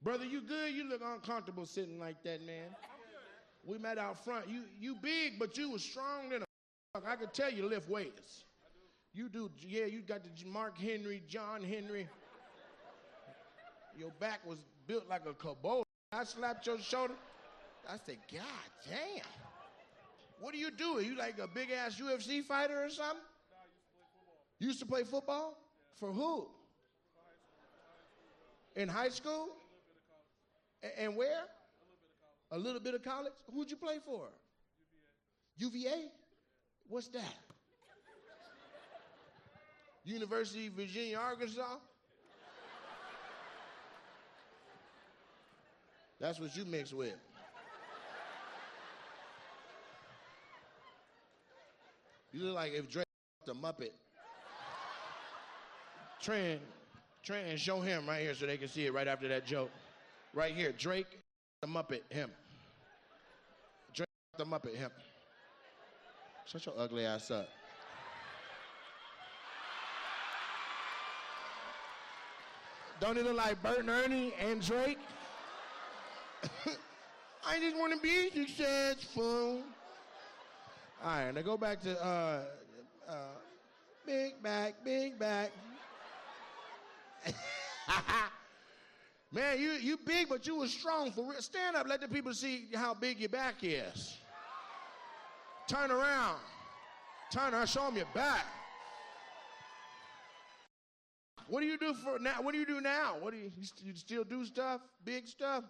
Brother, you good? You look uncomfortable sitting like that, man. We met out front. You big, but you was strong than a I could tell you lift weights. You do, yeah, you got the Mark Henry, John Henry. Your back was built like a Kubota. I slapped your shoulder. I said, God damn. What do you do? Are you like a big-ass UFC fighter or something? No, I used to play football. You used to play football? For who? In high school? And where? A little bit of college. Who'd you play for? UVA. UVA? What's that? University of Virginia, Arkansas? That's what you mix with. You look like if Drake the Muppet. Trent, show him right here so they can see it right after that joke. Right here, Drake the Muppet, him. Drake the Muppet, him. Shut your ugly ass up. Don't it look like Bert and Ernie and Drake? I just want to be successful. All right, now go back to big back. Man, you big, but you was strong for real. Stand up, let the people see how big your back is. Turn around. Show them your back. What do you do for now? What do you do now? You still do stuff? Big stuff?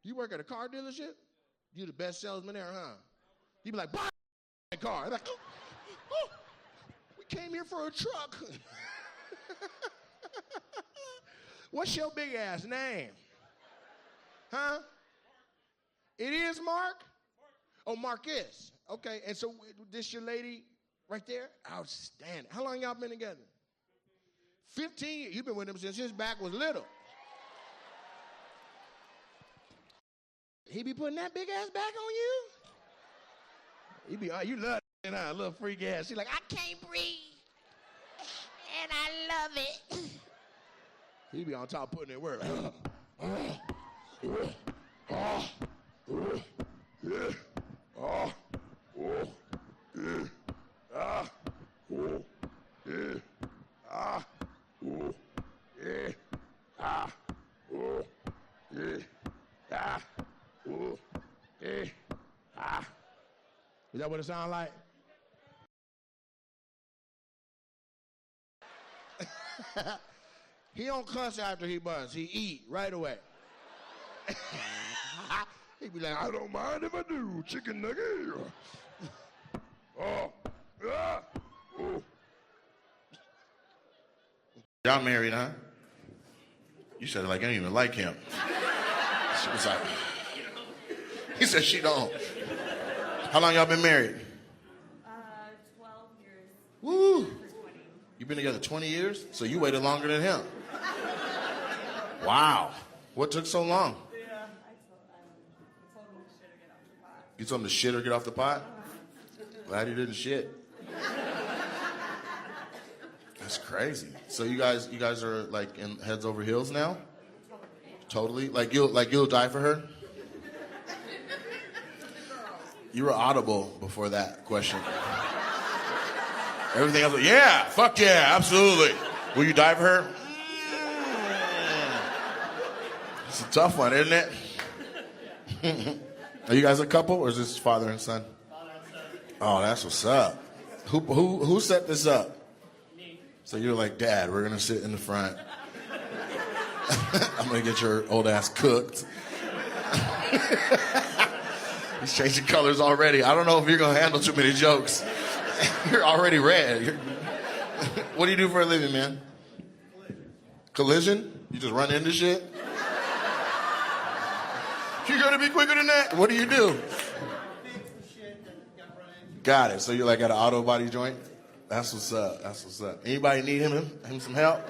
You work at a car dealership? You the best salesman there, huh? You be like, buy a car. They're like, oh, we came here for a truck. What's your big ass name? Huh? It is Mark? Oh, Marcus. Okay, and so this your lady right there? Outstanding. How long y'all been together? 15 years. You've been with him since his back was little. He be putting that big ass back on you? He be, oh, you love that, a little freak ass. She like, I can't breathe, and I love it. He be on top putting in work. Is that what it sounds like? He don't cuss after he buns. He eat right away. He be like, I don't mind if I do. Chicken nugget. Y'all married, huh? You said it like I didn't even like him. She was like, he said she don't. How long y'all been married? 12 years. Woo! You been together 20 years? So you waited longer than him. Wow. What took so long? Yeah, I told him to shit or get off the pot. You told him to shit or get off the pot? Glad he didn't shit. That's crazy. So you guys are like in heads over heels now? Totally? Like you'll die for her? You were audible before that question. Everything else, yeah, fuck yeah, absolutely. Will you die for her? It's a tough one, isn't it? Are you guys a couple, or is this father and son? Father and son. Oh, that's what's up. Who set this up? Me. So you're like, Dad, we're gonna sit in the front. I'm gonna get your old ass cooked. He's changing colors already. I don't know if you're going to handle too many jokes. You're already red. What do you do for a living, man? Collision? You just run into shit? You got to be quicker than that. What do you do? Got it. So you're like at an auto body joint? That's what's up. That's what's up. Anybody need him some help?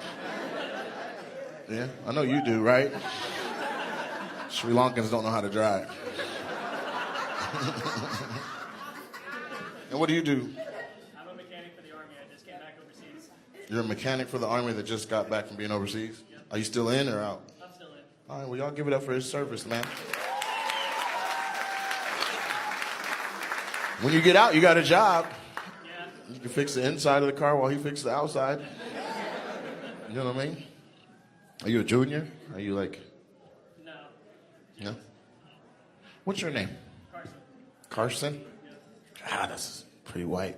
Yeah, I know you do, right? Sri Lankans don't know how to drive. And what do you do? I'm a mechanic for the Army. I just came back overseas. You're a mechanic for the Army that just got back from being overseas? Yep. Are you still in or out? I'm still in. All right, well, y'all give it up for his service, man. When you get out, you got a job. Yeah. You can fix the inside of the car while he fixes the outside. You know what I mean? Are you a junior? Are you like... No. No? What's your name? Carson. Carson? Ah, that's pretty white.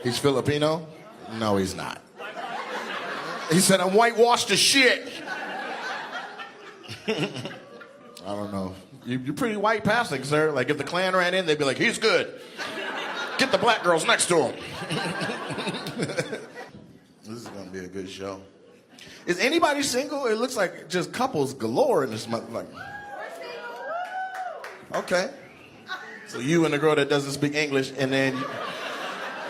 He's Filipino? No, he's not. He said, I'm whitewashed as shit. I don't know. You're pretty white passing, sir. Like, if the Klan ran in, they'd be like, he's good. Get the black girls next to him. This is going to be a good show. Is anybody single? It looks like just couples galore in this month. Like, okay. So you and the girl that doesn't speak English, and then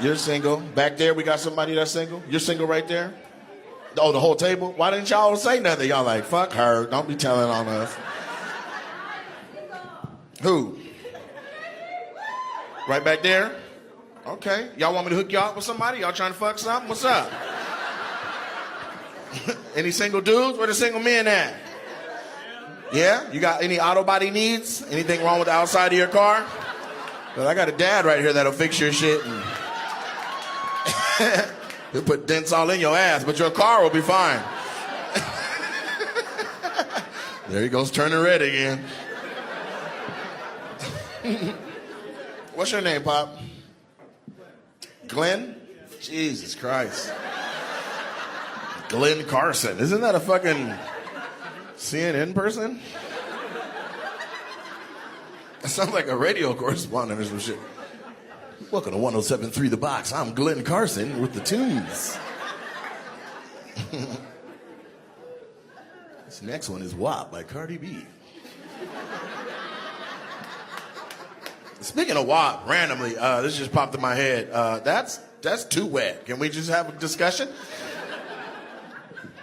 you're single. Back there, we got somebody that's single. You're single right there? Oh, the whole table? Why didn't y'all say nothing? Y'all like, fuck her. Don't be telling on us. Who? Right back there? Okay. Y'all want me to hook y'all up with somebody? Y'all trying to fuck something? What's up? Any single dudes? Where the single men at? Yeah? You got any auto body needs? Anything wrong with the outside of your car? Because I got a dad right here that'll fix your shit. And he'll put dents all in your ass, but your car will be fine. There he goes turning red again. What's your name, Pop? Glenn? Jesus Christ. Glenn Carson. Isn't that a fucking CNN person? That sounds like a radio correspondent or some shit. Welcome to 107.3 The Box. I'm Glenn Carson with the tunes. This next one is WAP by Cardi B. Speaking of WAP, randomly, this just popped in my head. That's too wet. Can we just have a discussion?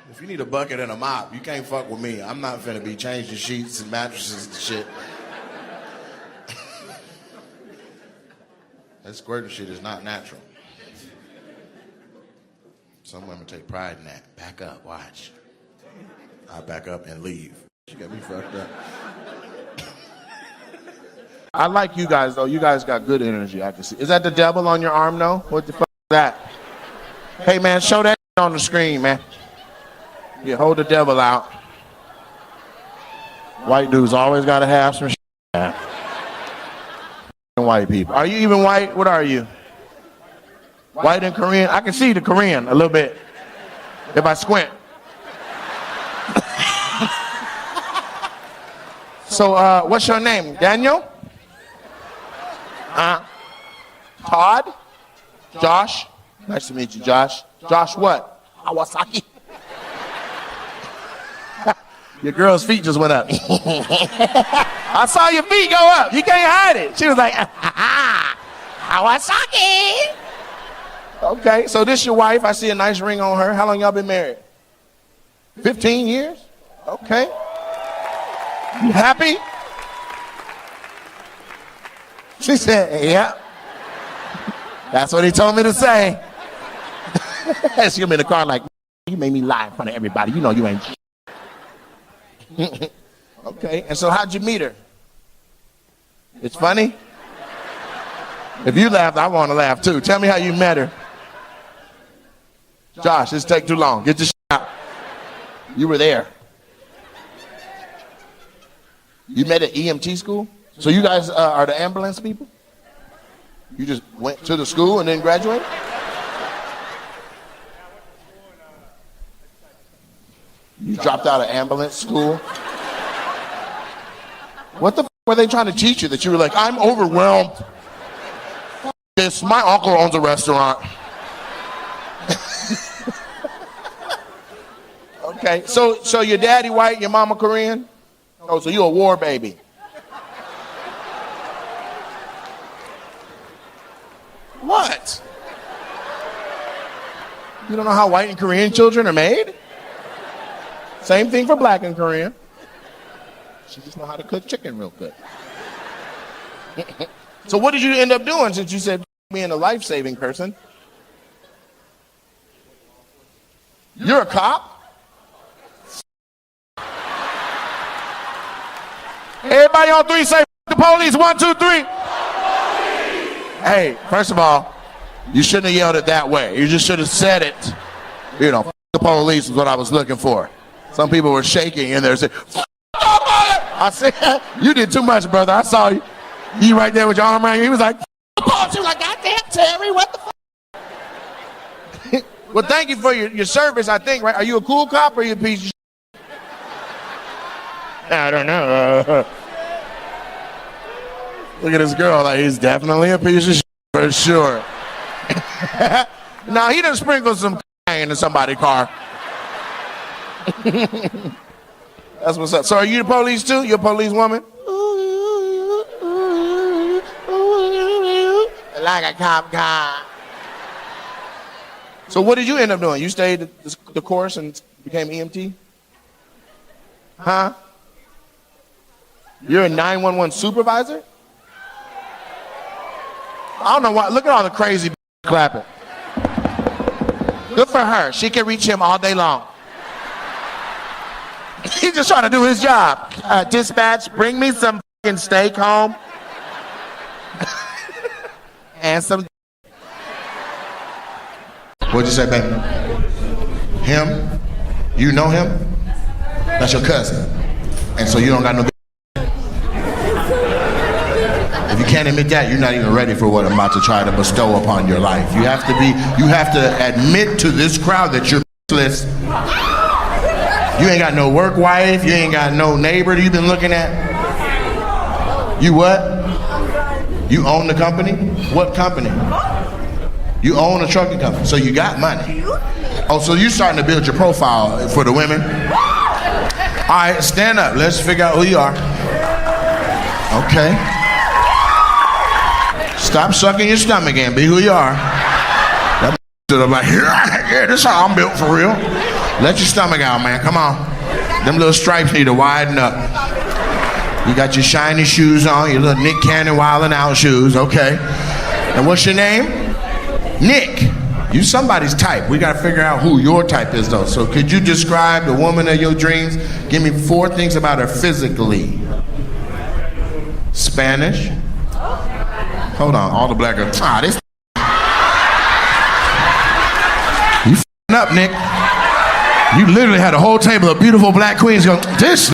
If you need a bucket and a mop, you can't fuck with me. I'm not finna be changing sheets and mattresses and shit. That squirting shit is not natural. Some women take pride in that. Back up, watch. I back up and leave. She got me fucked up. I like you guys, though. You guys got good energy, I can see. Is that the devil on your arm, though? What the fuck is that? Hey, man, show that on the screen, man. Yeah, hold the devil out. White dudes always got to have some shit. White people. Are you even white? What are you? White and Korean? I can see the Korean a little bit if I squint. So, what's your name? Daniel? Todd? Josh? Nice to meet you, Josh. Josh what? Awasaki. Your girl's feet just went up. I saw your feet go up. You can't hide it. She was like, Awasaki. Okay, so this your wife. I see a nice ring on her. How long y'all been married? 15 years? Okay. You happy? She said, yeah. That's what he told me to say. She gonna be in the car like, you made me lie in front of everybody. You know you ain't. Okay, and so how'd you meet her? It's funny? If you laughed, I want to laugh too. Tell me how you met her. Josh, this take too long. Get your shit out. You were there. You met at EMT school? So you guys are the ambulance people? You just went to the school and then graduated? You dropped out of ambulance school? What the f were they trying to teach you that you were like, I'm overwhelmed. This, my uncle owns a restaurant. Okay, so your daddy white, your mama Korean? Oh, so you a war baby. What? You don't know how white and Korean children are made? Same thing for black and Korean. She just know how to cook chicken real good. So what did you end up doing since you said being a life-saving person? You're a cop? Everybody on three say the police. 1, 2, 3. Hey, first of all, you shouldn't have yelled it that way. You just should have said it. You know, the police is what I was looking for. Some people were shaking in there saying, I said, you did too much, brother. I saw you. You right there with your arm around you. He was like, she was like, goddamn, Terry, what the fuck? Well, thank you for your service, I think, right? Are you a cool cop or are you a piece of shit? I don't know. Look at this girl. Like, he's definitely a piece of shit for sure. Now, he done sprinkled some into somebody's car. That's what's up. So are you the police too? You a police woman? Like a cop car. So what did you end up doing? You stayed the course and became EMT? Huh? You're a 911 supervisor? I don't know why. Look at all the crazy clapping. Good for her. She can reach him all day long. He's just trying to do his job. Dispatch, bring me some fucking steak home. And some. What'd you say, baby? Him? You know him? That's your cousin. And so you don't got no. If you can't admit that, you're not even ready for what I'm about to try to bestow upon your life. You have to admit to this crowd that you're useless. You ain't got no work wife, you ain't got no neighbor that you've been looking at. You what? You own the company? What company? You own a trucking company, so you got money. Oh, so you're starting to build your profile for the women? All right, stand up. Let's figure out who you are. Okay. Stop sucking your stomach and be who you are. That stood up like, yeah, this is how I'm built for real. Let your stomach out, man. Come on. Them little stripes need to widen up. You got your shiny shoes on, your little Nick Cannon wildin' out shoes. Okay. And what's your name? Nick. You somebody's type. We got to figure out who your type is, though. So could you describe the woman of your dreams? Give me 4 things about her physically. Spanish. Hold on, all the black girls. This. You f***ing up, Nick. You literally had a whole table of beautiful black queens going, this.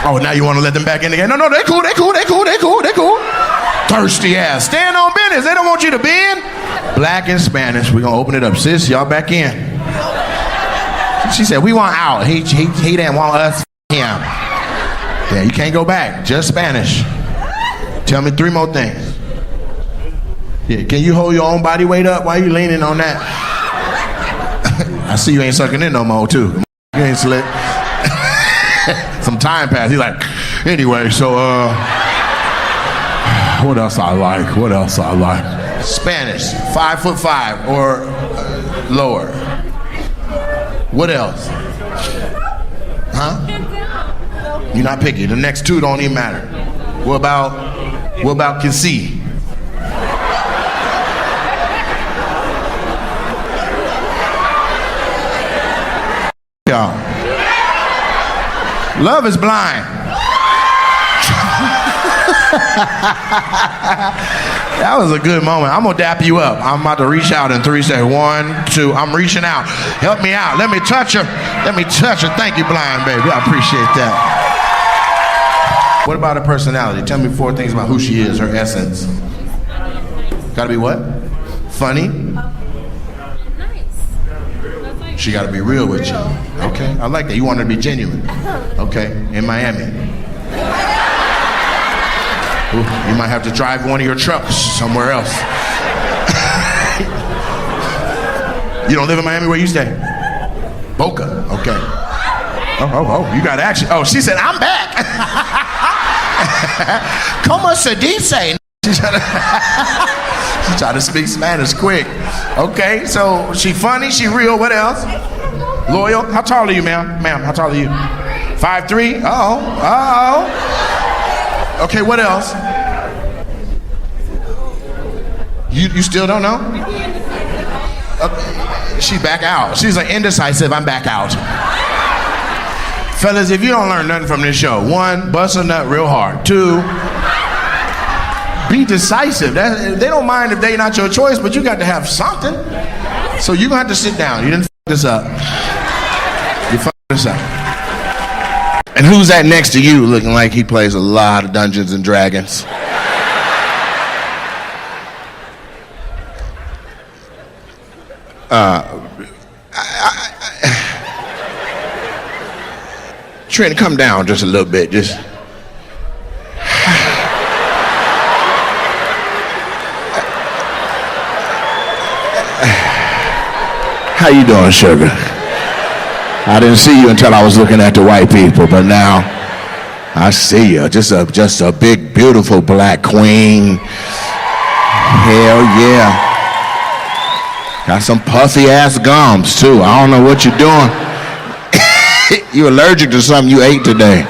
Oh, now you want to let them back in again? No, they cool. Thirsty ass. Stand on business. They don't want you to bend. Black and Spanish. We're going to open it up. Sis, y'all back in. She said, we want out. He didn't want us him. Yeah, you can't go back. Just Spanish. Tell me 3 more things. Yeah, can you hold your own body weight up? Why are you leaning on that? I see you ain't sucking in no more, too. You ain't slick. Some time passed. He's like, anyway, so, what else I like? Spanish, 5'5" or lower. What else? Huh? You're not picky. The next 2 don't even matter. What about can see? Y'all. Love is blind. That was a good moment. I'm gonna dap you up. I'm about to reach out in 3 seconds. 1, 2. I'm reaching out. Help me out. Let me touch her. Thank you, blind baby. I appreciate that. What about her personality? Tell me 4 things about who she is, her essence. Gotta be what? Funny? Nice. She gotta be real with you. Okay, I like that. You want her to be genuine. Okay, in Miami. Ooh, you might have to drive one of your trucks somewhere else. You don't live in Miami? Where you stay? Boca. Okay. Oh, you got action. Oh, she said, I'm back. Como se dice? She tried to speak Spanish quick. Okay, so she funny, she real. What else? Loyal. How tall are you, ma'am? Ma'am, how tall are you? 5'3"? Uh-oh. Okay, what else? You still don't know? She back out. She's like, indecisive, I'm back out. Fellas, if you don't learn nothing from this show, 1, bust a nut real hard. 2, be decisive. They don't mind if they're not your choice, but you got to have something. So you're going to have to sit down. You didn't f*** this up. You f*** this up. And who's that next to you looking like he plays a lot of Dungeons and Dragons? Trent, come down just a little bit. Just. How you doing, sugar? I didn't see you until I was looking at the white people, but now I see you. Just a big, beautiful black queen. Hell yeah. Got some puffy ass gums too. I don't know what you're doing. You allergic to something you ate today.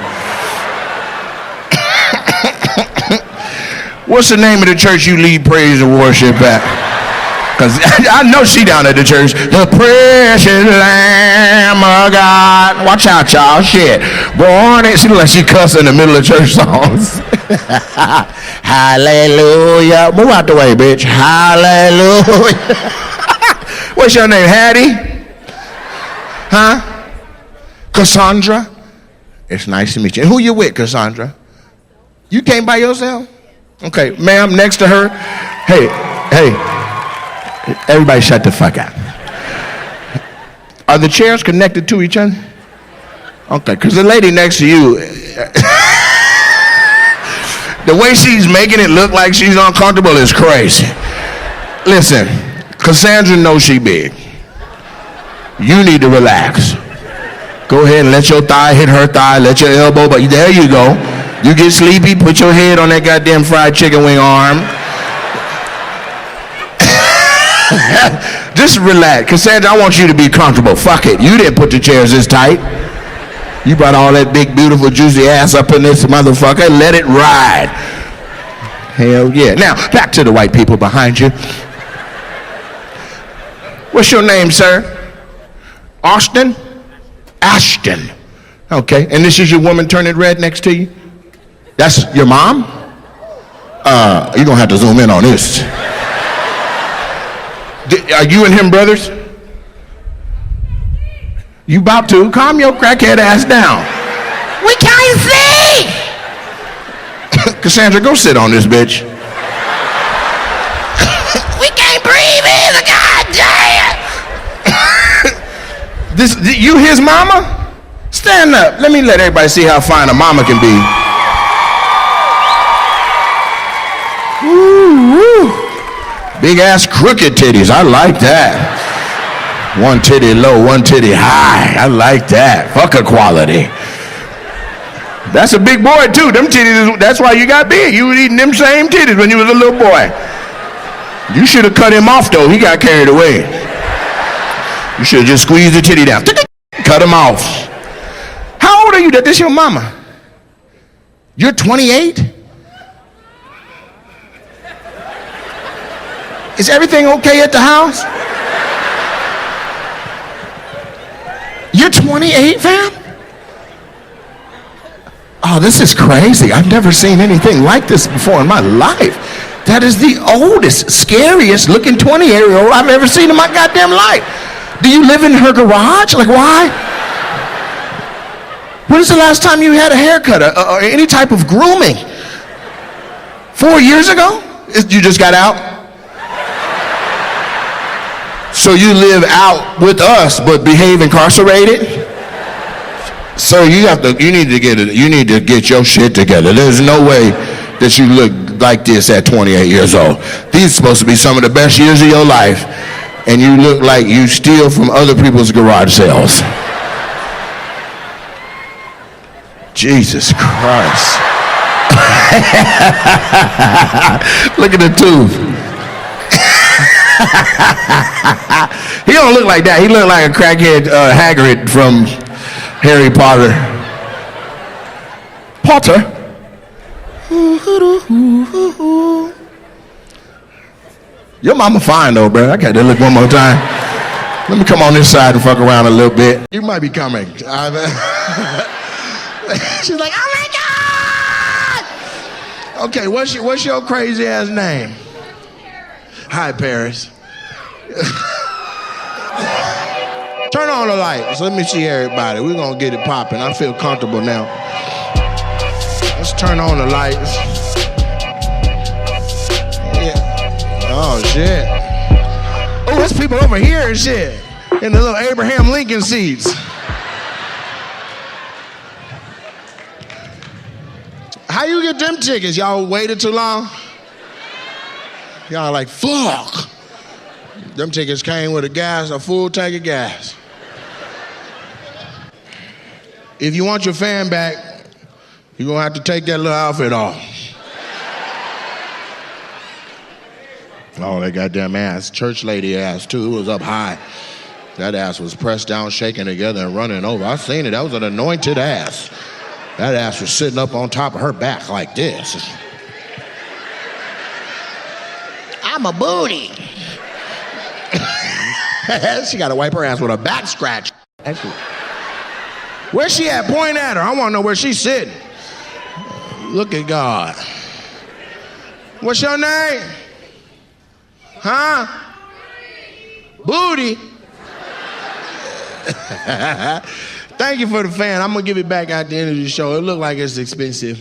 What's the name of the church you lead praise and worship at? Because I know she down at the church. The precious Lamb of God. Watch out, y'all. Shit. Born in, she look like she cuss in the middle of church songs. Hallelujah. Move out the way, bitch. Hallelujah. What's your name, Hattie? Huh? Cassandra? It's nice to meet you. And who you with, Cassandra? You came by yourself? Okay, ma'am, next to her. Hey. Everybody shut the fuck up. Are the chairs connected to each other? Okay, because the lady next to you, the way she's making it look like she's uncomfortable is crazy. Listen, Cassandra knows she big. You need to relax. Go ahead and let your thigh hit her thigh, let your elbow, but there you go. You get sleepy, put your head on that goddamn fried chicken wing arm. Just relax. Cassandra, I want you to be comfortable. Fuck it. You didn't put the chairs this tight. You brought all that big, beautiful, juicy ass up in this motherfucker. Let it ride. Hell yeah. Now, back to the white people behind you. What's your name, sir? Austin? Ashton. Okay. And this is your woman turning red next to you? That's your mom? You're going to have to zoom in on this. Are you and him brothers? You about to? Calm your crackhead ass down. We can't see! Cassandra, go sit on this bitch. We can't breathe either, goddamn! You his mama? Stand up. Let me let everybody see how fine a mama can be. Woo, woo. Big ass crooked titties. I like that. One titty low, one titty high. I like that. Fuck equality. That's a big boy too. Them titties, that's why you got big. You was eating them same titties when you was a little boy. You should have cut him off though. He got carried away. You should have just squeezed the titty down. Cut him off. How old are you that this your mama? You're 28? Is everything okay at the house? You're 28, fam? Oh, this is crazy. I've never seen anything like this before in my life. That is the oldest, scariest looking 28-year-old I've ever seen in my goddamn life. Do you live in her garage? Like, why? When was the last time you had a haircut or any type of grooming? 4 years ago? You just got out? So you live out with us but behave incarcerated? Sir, you need to get your shit together. There's no way that you look like this at 28 years old. These are supposed to be some of the best years of your life, and you look like you steal from other people's garage sales. Jesus Christ. Look at the tooth. He don't look like that. He look like a crackhead Hagrid from Harry Potter. Potter? Your mama fine though, bro. I got to look one more time. Let me come on this side and fuck around a little bit. You might be coming. She's like, oh my God! Okay, what's your crazy ass name? Hi, Paris. Turn on the lights. Let me see everybody. We're gonna get it popping. I feel comfortable now. Let's turn on the lights. Yeah. Oh shit. Oh, there's people over here and shit. In the little Abraham Lincoln seats. How you get them tickets? Y'all waited too long? Y'all like, fuck. Them tickets came with a full tank of gas. If you want your fan back, you're gonna have to take that little outfit off. Oh, that goddamn ass, church lady ass too, it was up high. That ass was pressed down, shaking together and running over. I seen it, that was an anointed ass. That ass was sitting up on top of her back like this. I'm a booty. She gotta wipe her ass with a back scratch. Where's she at? Point at her. I wanna know where she's sitting. Look at God. What's your name? Huh? Booty. Thank you for the fan. I'm gonna give it back at the end of the show. It looked like it's expensive.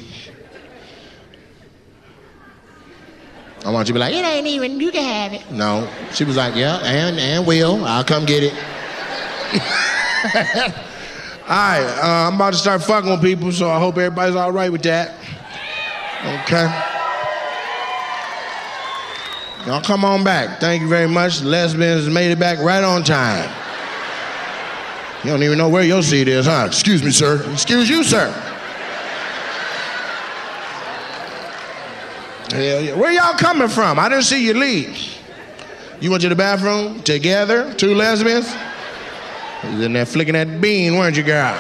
I want you to be like, it ain't even, you can have it. No. She was like, yeah, and will. I'll come get it. All right, I'm about to start fucking with people, so I hope everybody's all right with that. Okay. Y'all come on back. Thank you very much. The lesbians made it back right on time. You don't even know where your seat is, huh? Excuse me, sir. Excuse you, sir. Hell yeah. Where y'all coming from? I didn't see you leave. You went to the bathroom together, two lesbians? You was in there flicking that bean, weren't you, girl?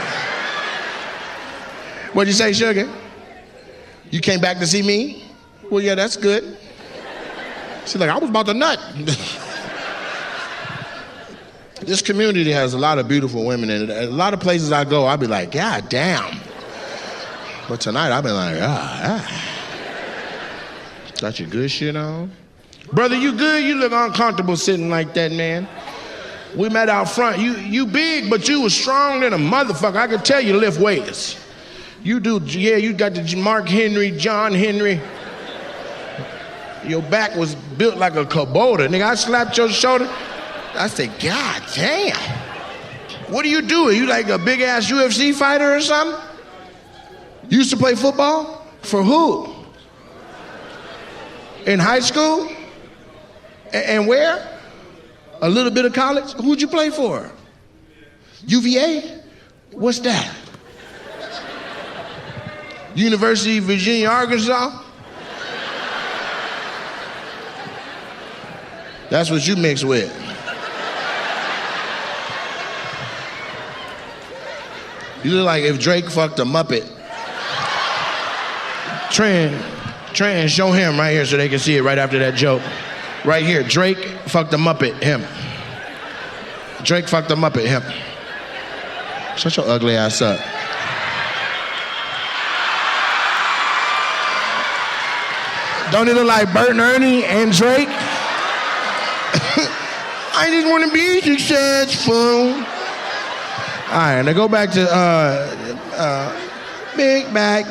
What'd you say, sugar? You came back to see me? Well, yeah, that's good. She's like, I was about to nut. This community has a lot of beautiful women in it. A lot of places I go, I'll be like, God damn. But tonight, I've been like, Got your good shit on? Brother, you good? You look uncomfortable sitting like that, man. We met out front. You big, but you was strong than a motherfucker. I could tell you lift weights. You do, yeah, you got the Mark Henry, John Henry. Your back was built like a Kubota. Nigga, I slapped your shoulder. I said, God damn. What do? You like a big ass UFC fighter or something? You used to play football? For who? In high school? And where? A little bit of college? Who'd you play for? UVA? What's that? University of Virginia, Arkansas? That's what you mix with. You look like if Drake fucked a Muppet. Trent, show him right here so they can see it right after that joke. Right here, Drake fucked a Muppet, him. Drake fucked a Muppet, him. Shut your ugly ass up. Don't it look like Bert and Ernie and Drake? I just want to be successful. All right, now go back to big back.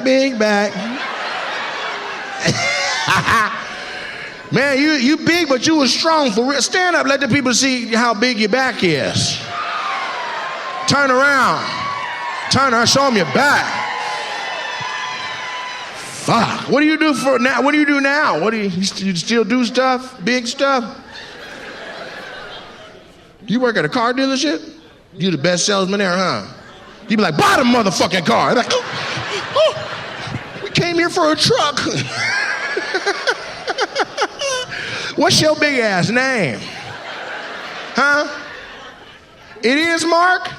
Man, you big, but you was strong for real. Stand up, let the people see how big your back is. Turn around. Show them your back. Fuck. What do you do for now? What do you do now? You still do stuff? Big stuff? You work at a car dealership? You the best salesman there, huh? You be like, buy the motherfucking car. Like, we came here for a truck. What's your big ass name? Huh? It is Mark?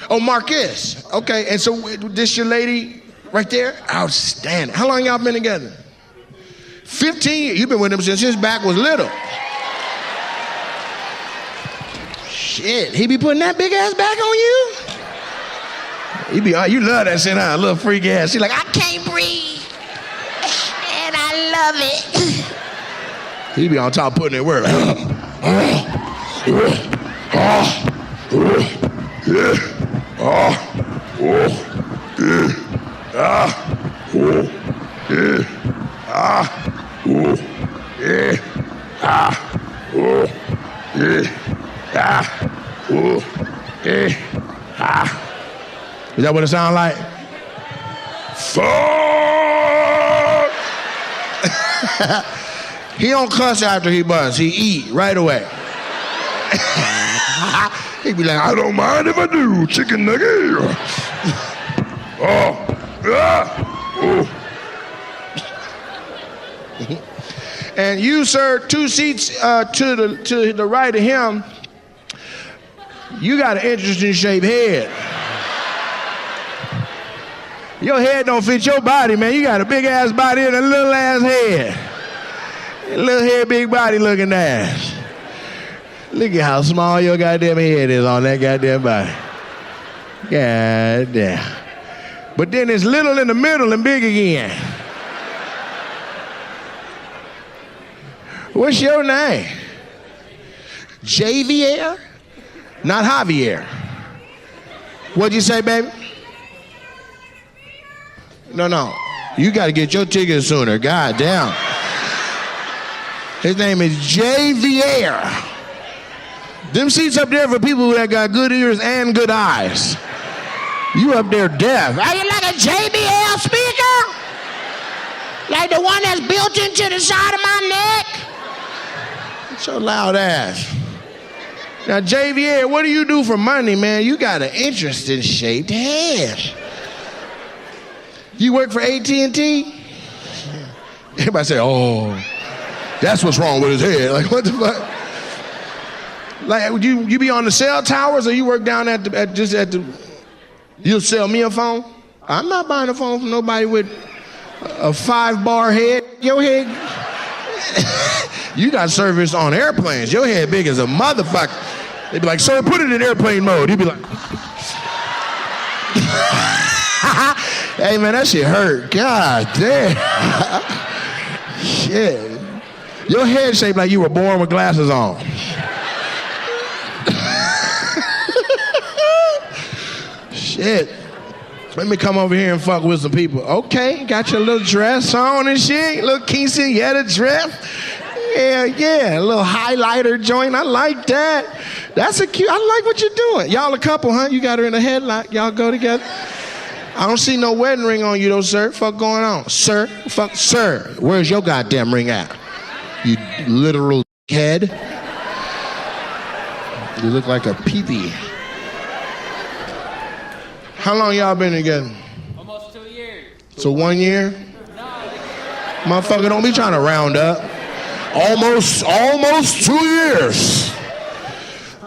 Oh, Marcus. Okay, and so this your lady right there? Outstanding. How long y'all been together? 15 years. You've been with him since his back was little. Shit, he be putting that big ass back on you? He be, you love that shit, huh? A little freak ass. She like, I can't breathe, and I love it. He be on top putting it where? Is that what it sound like? Fuck! He don't cuss after he bust. He eat right away. He be like, I don't mind if I do, chicken nugget. And you, sir, 2 seats to the right of him, you got an interesting shaped head. Your head don't fit your body, man. You got a big ass body and a little ass head. A little head, big body looking ass. Look at how small your goddamn head is on that goddamn body. God damn. But then it's little in the middle and big again. What's your name? Javier? Not Javier. What'd you say, baby? No. You got to get your ticket sooner. God damn. His name is Javier. Them seats up there for people that got good ears and good eyes. You up there deaf. Are you like a JBL speaker? Like the one that's built into the side of my neck? It's your loud ass. Now, Javier, what do you do for money, man? You got an interesting shaped head. You work for AT&T? Everybody say, oh, that's what's wrong with his head. Like, what the fuck? Like, would you be on the cell towers or you work down at the, you'll sell me a phone? I'm not buying a phone from nobody with a 5-bar head. Your head, you got service on airplanes. Your head big as a motherfucker. They'd be like, sir, put it in airplane mode. He'd be like, hey man, that shit hurt. God damn. Shit. Your head shaped like you were born with glasses on. Shit. Let me come over here and fuck with some people. Okay, got your little dress on and shit. Little quinceañera dress. Yeah, a little highlighter joint. I like that. That's a cute, I like what you're doing. Y'all a couple, huh? You got her in a headlock. Y'all go together. I don't see no wedding ring on you though, sir. Fuck going on? Sir? Fuck, sir. Where's your goddamn ring at? You literal head. You look like a peepee. How long y'all been together? Almost 2 years. So 1 year? No. Motherfucker, don't be trying to round up. Almost 2 years.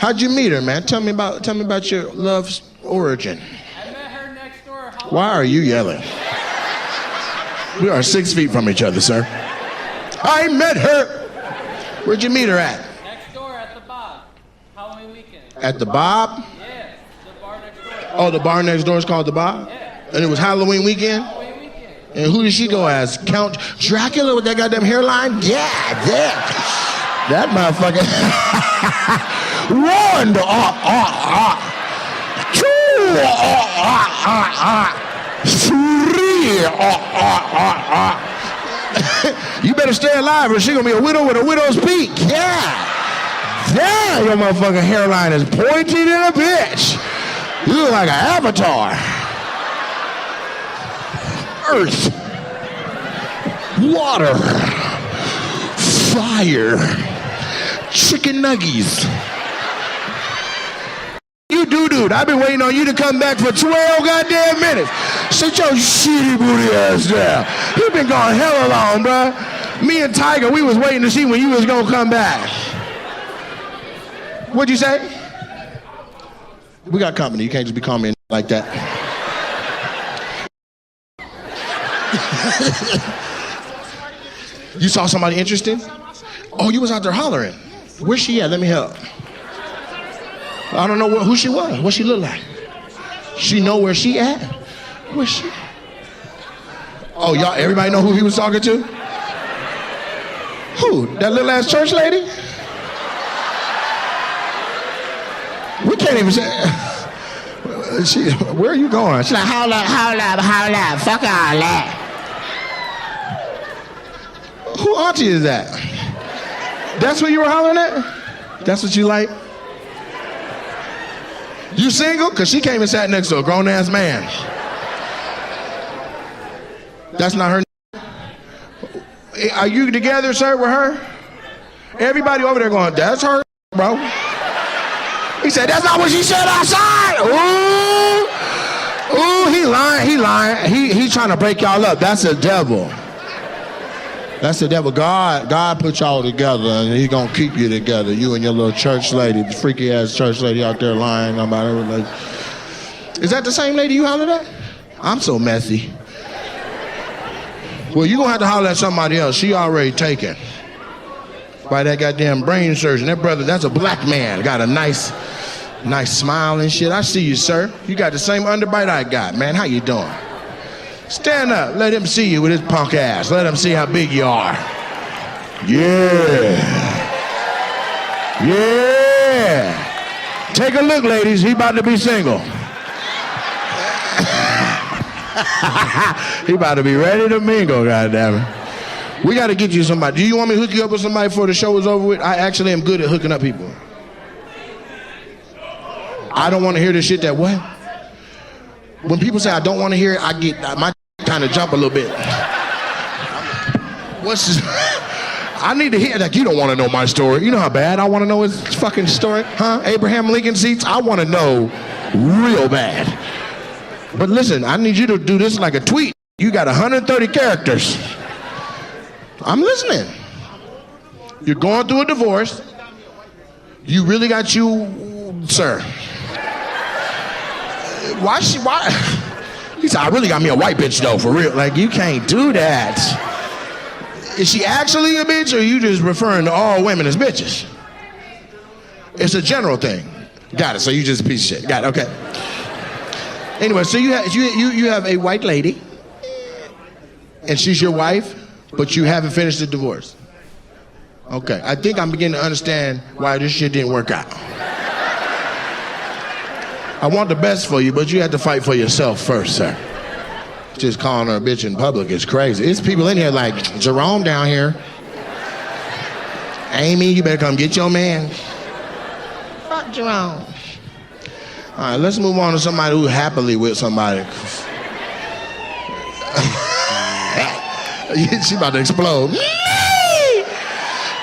How'd you meet her, man? Tell me about your love's origin. I met her next door. Why are you yelling? We are 6 feet from each other, sir. I met her. Where'd you meet her at? Next door at the Bob. Halloween weekend. At the Bob? Yeah, the bar next door. Oh, the bar next door is called the Bob? Yeah. And it was Halloween weekend? Halloween weekend. And who did she go as? Count Dracula with that goddamn hairline? Yeah. That motherfucker. 1, 2, 3. You better stay alive or she gonna be a widow with a widow's peak. Yeah. Damn, your motherfucking hairline is pointy than a bitch. You look like an avatar. Earth, water, fire, chicken nuggies. You dude, I've been waiting on you to come back for 12 goddamn minutes. Sit your shitty booty ass down. You been gone hella long, bro. Me and Tiger, we was waiting to see when you was gonna come back. What'd you say? We got company. You can't just be calling me like that. You saw somebody interesting? Oh, you was out there hollering. Where's she at? Let me help. I don't know who she was, what she looked like. She know where she at? Where she? Oh, y'all, everybody know who he was talking to? Who? That little ass church lady? We can't even say. Where are you going? She's like, hold up, fuck all that. Who auntie is that? That's what you were hollering at? That's what you like? You single? Because she came and sat next to a grown-ass man. That's not her. Are you together, sir, with her? Everybody over there going, that's her, bro. He said, that's not what she said outside. Ooh, he lying. He trying to break y'all up. That's the devil. That's the devil. God put y'all together, and he's going to keep you together. You and your little church lady, the freaky ass church lady out there lying about everything. Is that the same lady you hollered at? I'm so messy. Well, you're going to have to holler at somebody else. She already taken by that goddamn brain surgeon. That brother, that's a black man. Got a nice smile and shit. I see you, sir. You got the same underbite I got, man. How you doing? Stand up. Let him see you with his punk ass. Let him see how big you are. Yeah. Take a look, ladies. He about to be single. He about to be ready to mingle, goddammit. We got to get you somebody. Do you want me to hook you up with somebody before the show is over with? I actually am good at hooking up people. I don't want to hear this shit that what? When people say I don't want to hear it, I get my kind of jump a little bit. What's this? I need to hear that. You don't want to know my story. You know how bad I want to know his fucking story, huh? Abraham Lincoln seats. I want to know real bad. But listen, I need you to do this like a tweet. You got 130 characters. I'm listening. You're going through a divorce. You really got you, sir. Why? He said, I really got me a white bitch though, for real. Like, you can't do that. Is she actually a bitch, or are you just referring to all women as bitches? It's a general thing. Got it, so you just a piece of shit. Got it, okay. Anyway, so you have a white lady, and she's your wife, but you haven't finished the divorce. Okay, I think I'm beginning to understand why this shit didn't work out. I want the best for you, but you have to fight for yourself first, sir. Just calling her a bitch in public is crazy. There's people in here like, Jerome down here. Amy, you better come get your man. Fuck Jerome. All right, let's move on to somebody who's happily with somebody. She about to explode. Me!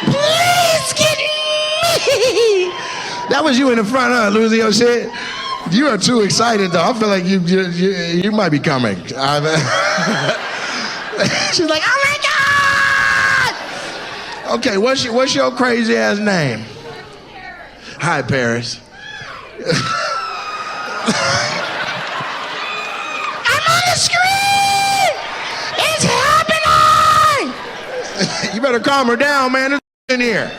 Please get me! That was you in the front, huh, losing your shit? You are too excited, though. I feel like you might be coming. She's like, oh my God! Okay, what's your crazy ass name? Hi, Paris. I'm on the screen! It's happening! You better calm her down, man. There's in here.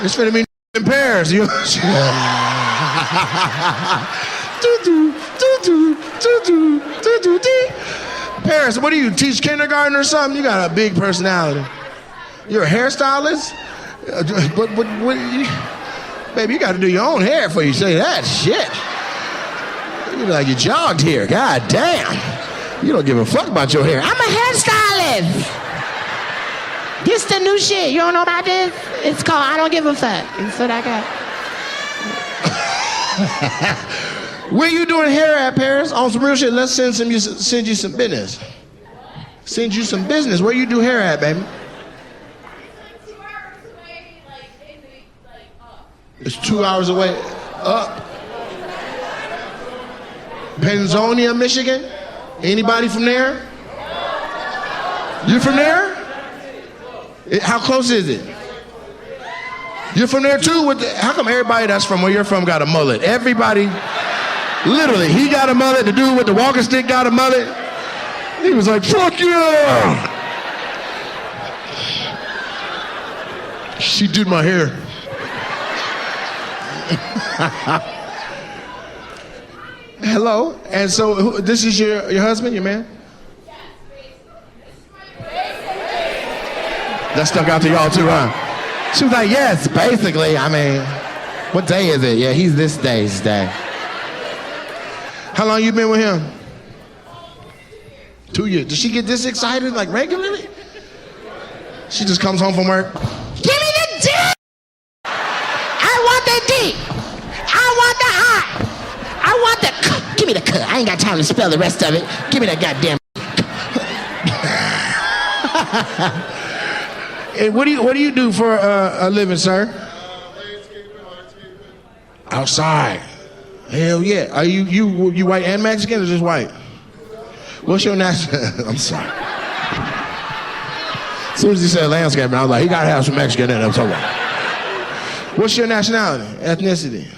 It's finna be in Paris. Paris, what do you teach, kindergarten or something? You got a big personality. You're a hairstylist? Baby, you got to do your own hair before you say that shit. You like you jogged here. God damn. You don't give a fuck about your hair. I'm a hairstylist. This the new shit. You don't know about this? It's called I don't give a fuck. That's what I got. Where you doing hair at, Paris? On some real shit, let's send you some business. Send you some business. Where you do hair at, baby? It's 2 hours away. Up. Pennsylvania, Michigan? Anybody from there? You from there? How close is it? You're from there too? How come everybody that's from where you're from got a mullet? Everybody, literally, he got a mullet. The dude with the walking stick got a mullet. He was like, fuck yeah! She did my hair. Hello. And so this is your husband, your man? That stuck out to y'all too, huh? She was like, yes, basically. I mean, what day is it? Yeah, he's this day's day. How long you been with him? 2 years. Does she get this excited like regularly? She just comes home from work. Give me the dick! I want the dick! I want the hot! I want the cut! Give me the cut. I ain't got time to spell the rest of it. Give me that goddamn. Hey, what do you do for a living, sir? Outside. Hell yeah. Are you white and Mexican or just white? What's your national? I'm sorry. As soon as he said landscaping, I was like, he gotta have some Mexican in him somewhere. What's your nationality, ethnicity?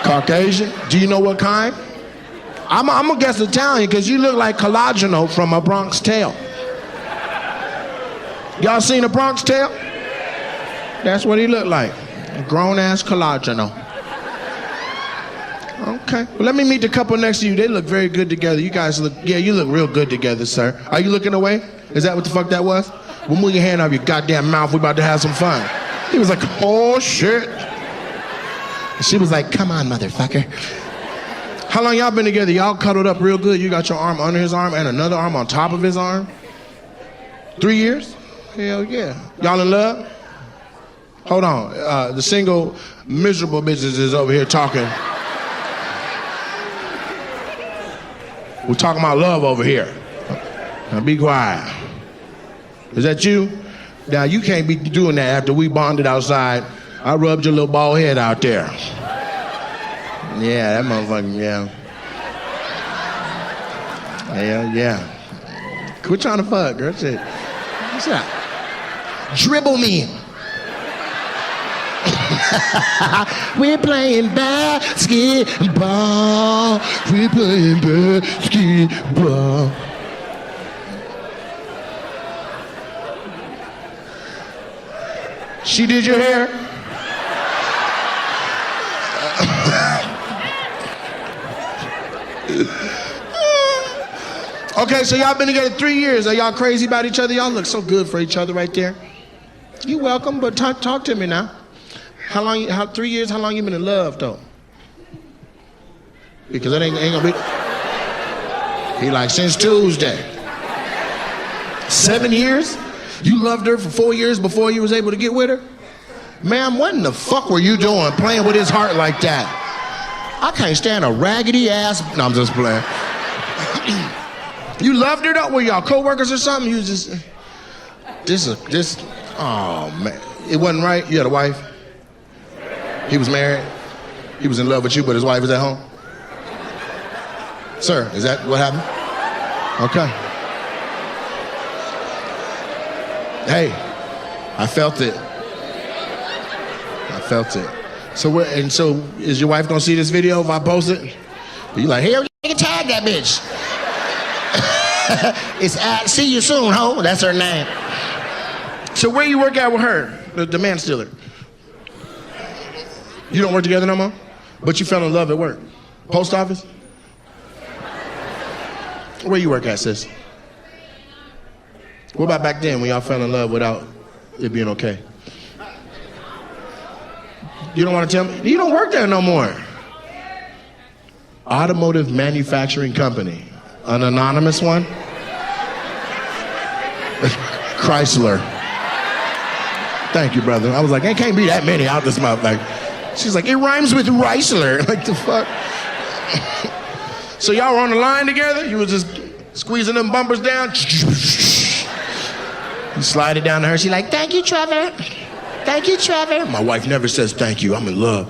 Caucasian. Do you know what kind? I'm gonna guess Italian because you look like Collageno from A Bronx Tale. Y'all seen A Bronx Tale? That's what he looked like. A grown-ass Collageno. Okay. Well, let me meet the couple next to you. They look very good together. You guys look, yeah, you look real good together, sir. Are you looking away? Is that what the fuck that was? Well, move your hand out of your goddamn mouth. We're about to have some fun. He was like, oh, shit. She was like, come on, motherfucker. How long y'all been together? Y'all cuddled up real good? You got your arm under his arm and another arm on top of his arm? 3 years? Hell yeah. Y'all in love? Hold on. The single, miserable bitches is over here talking. We're talking about love over here. Now be quiet. Is that you? Now you can't be doing that after we bonded outside. I rubbed your little bald head out there. Yeah, that motherfucker, yeah. Hell yeah. Quit trying to fuck, girl. Shit. What's that? Dribble me. We're playing basketball. We're playing basketball. She did your hair? Okay, so y'all been together 3 years. Are y'all crazy about each other? Y'all look so good for each other right there. You welcome, but talk to me now. 3 years, how long you been in love, though? Because that ain't gonna be... He like, since Tuesday. 7 years? You loved her for 4 years before you was able to get with her? Ma'am, what in the fuck were you doing playing with his heart like that? I can't stand a raggedy ass... No, I'm just playing. You loved her though? Were y'all co-workers or something? You just... This... Oh, man. It wasn't right? You had a wife? He was married? He was in love with you, but his wife was at home? Sir, is that what happened? Okay. Hey, I felt it. I felt it. So is your wife gonna see this video if I post it? You like, here, you can tag that bitch. It's at see you soon, ho. That's her name. So where you work at with her, the man stealer? You don't work together no more? But you fell in love at work? Post office? Where you work at, sis? What about back then when y'all fell in love without it being okay? You don't want to tell me? You don't work there no more. Automotive manufacturing company. An anonymous one? Chrysler. Thank you, brother. I was like, it can't be that many out this mouth. Like, she's like, it rhymes with Chrysler. Like, the fuck? So y'all were on the line together? You was just squeezing them bumpers down? You slide it down to her. She like, thank you, Trevor. Thank you, Trevor. My wife never says thank you. I'm in love.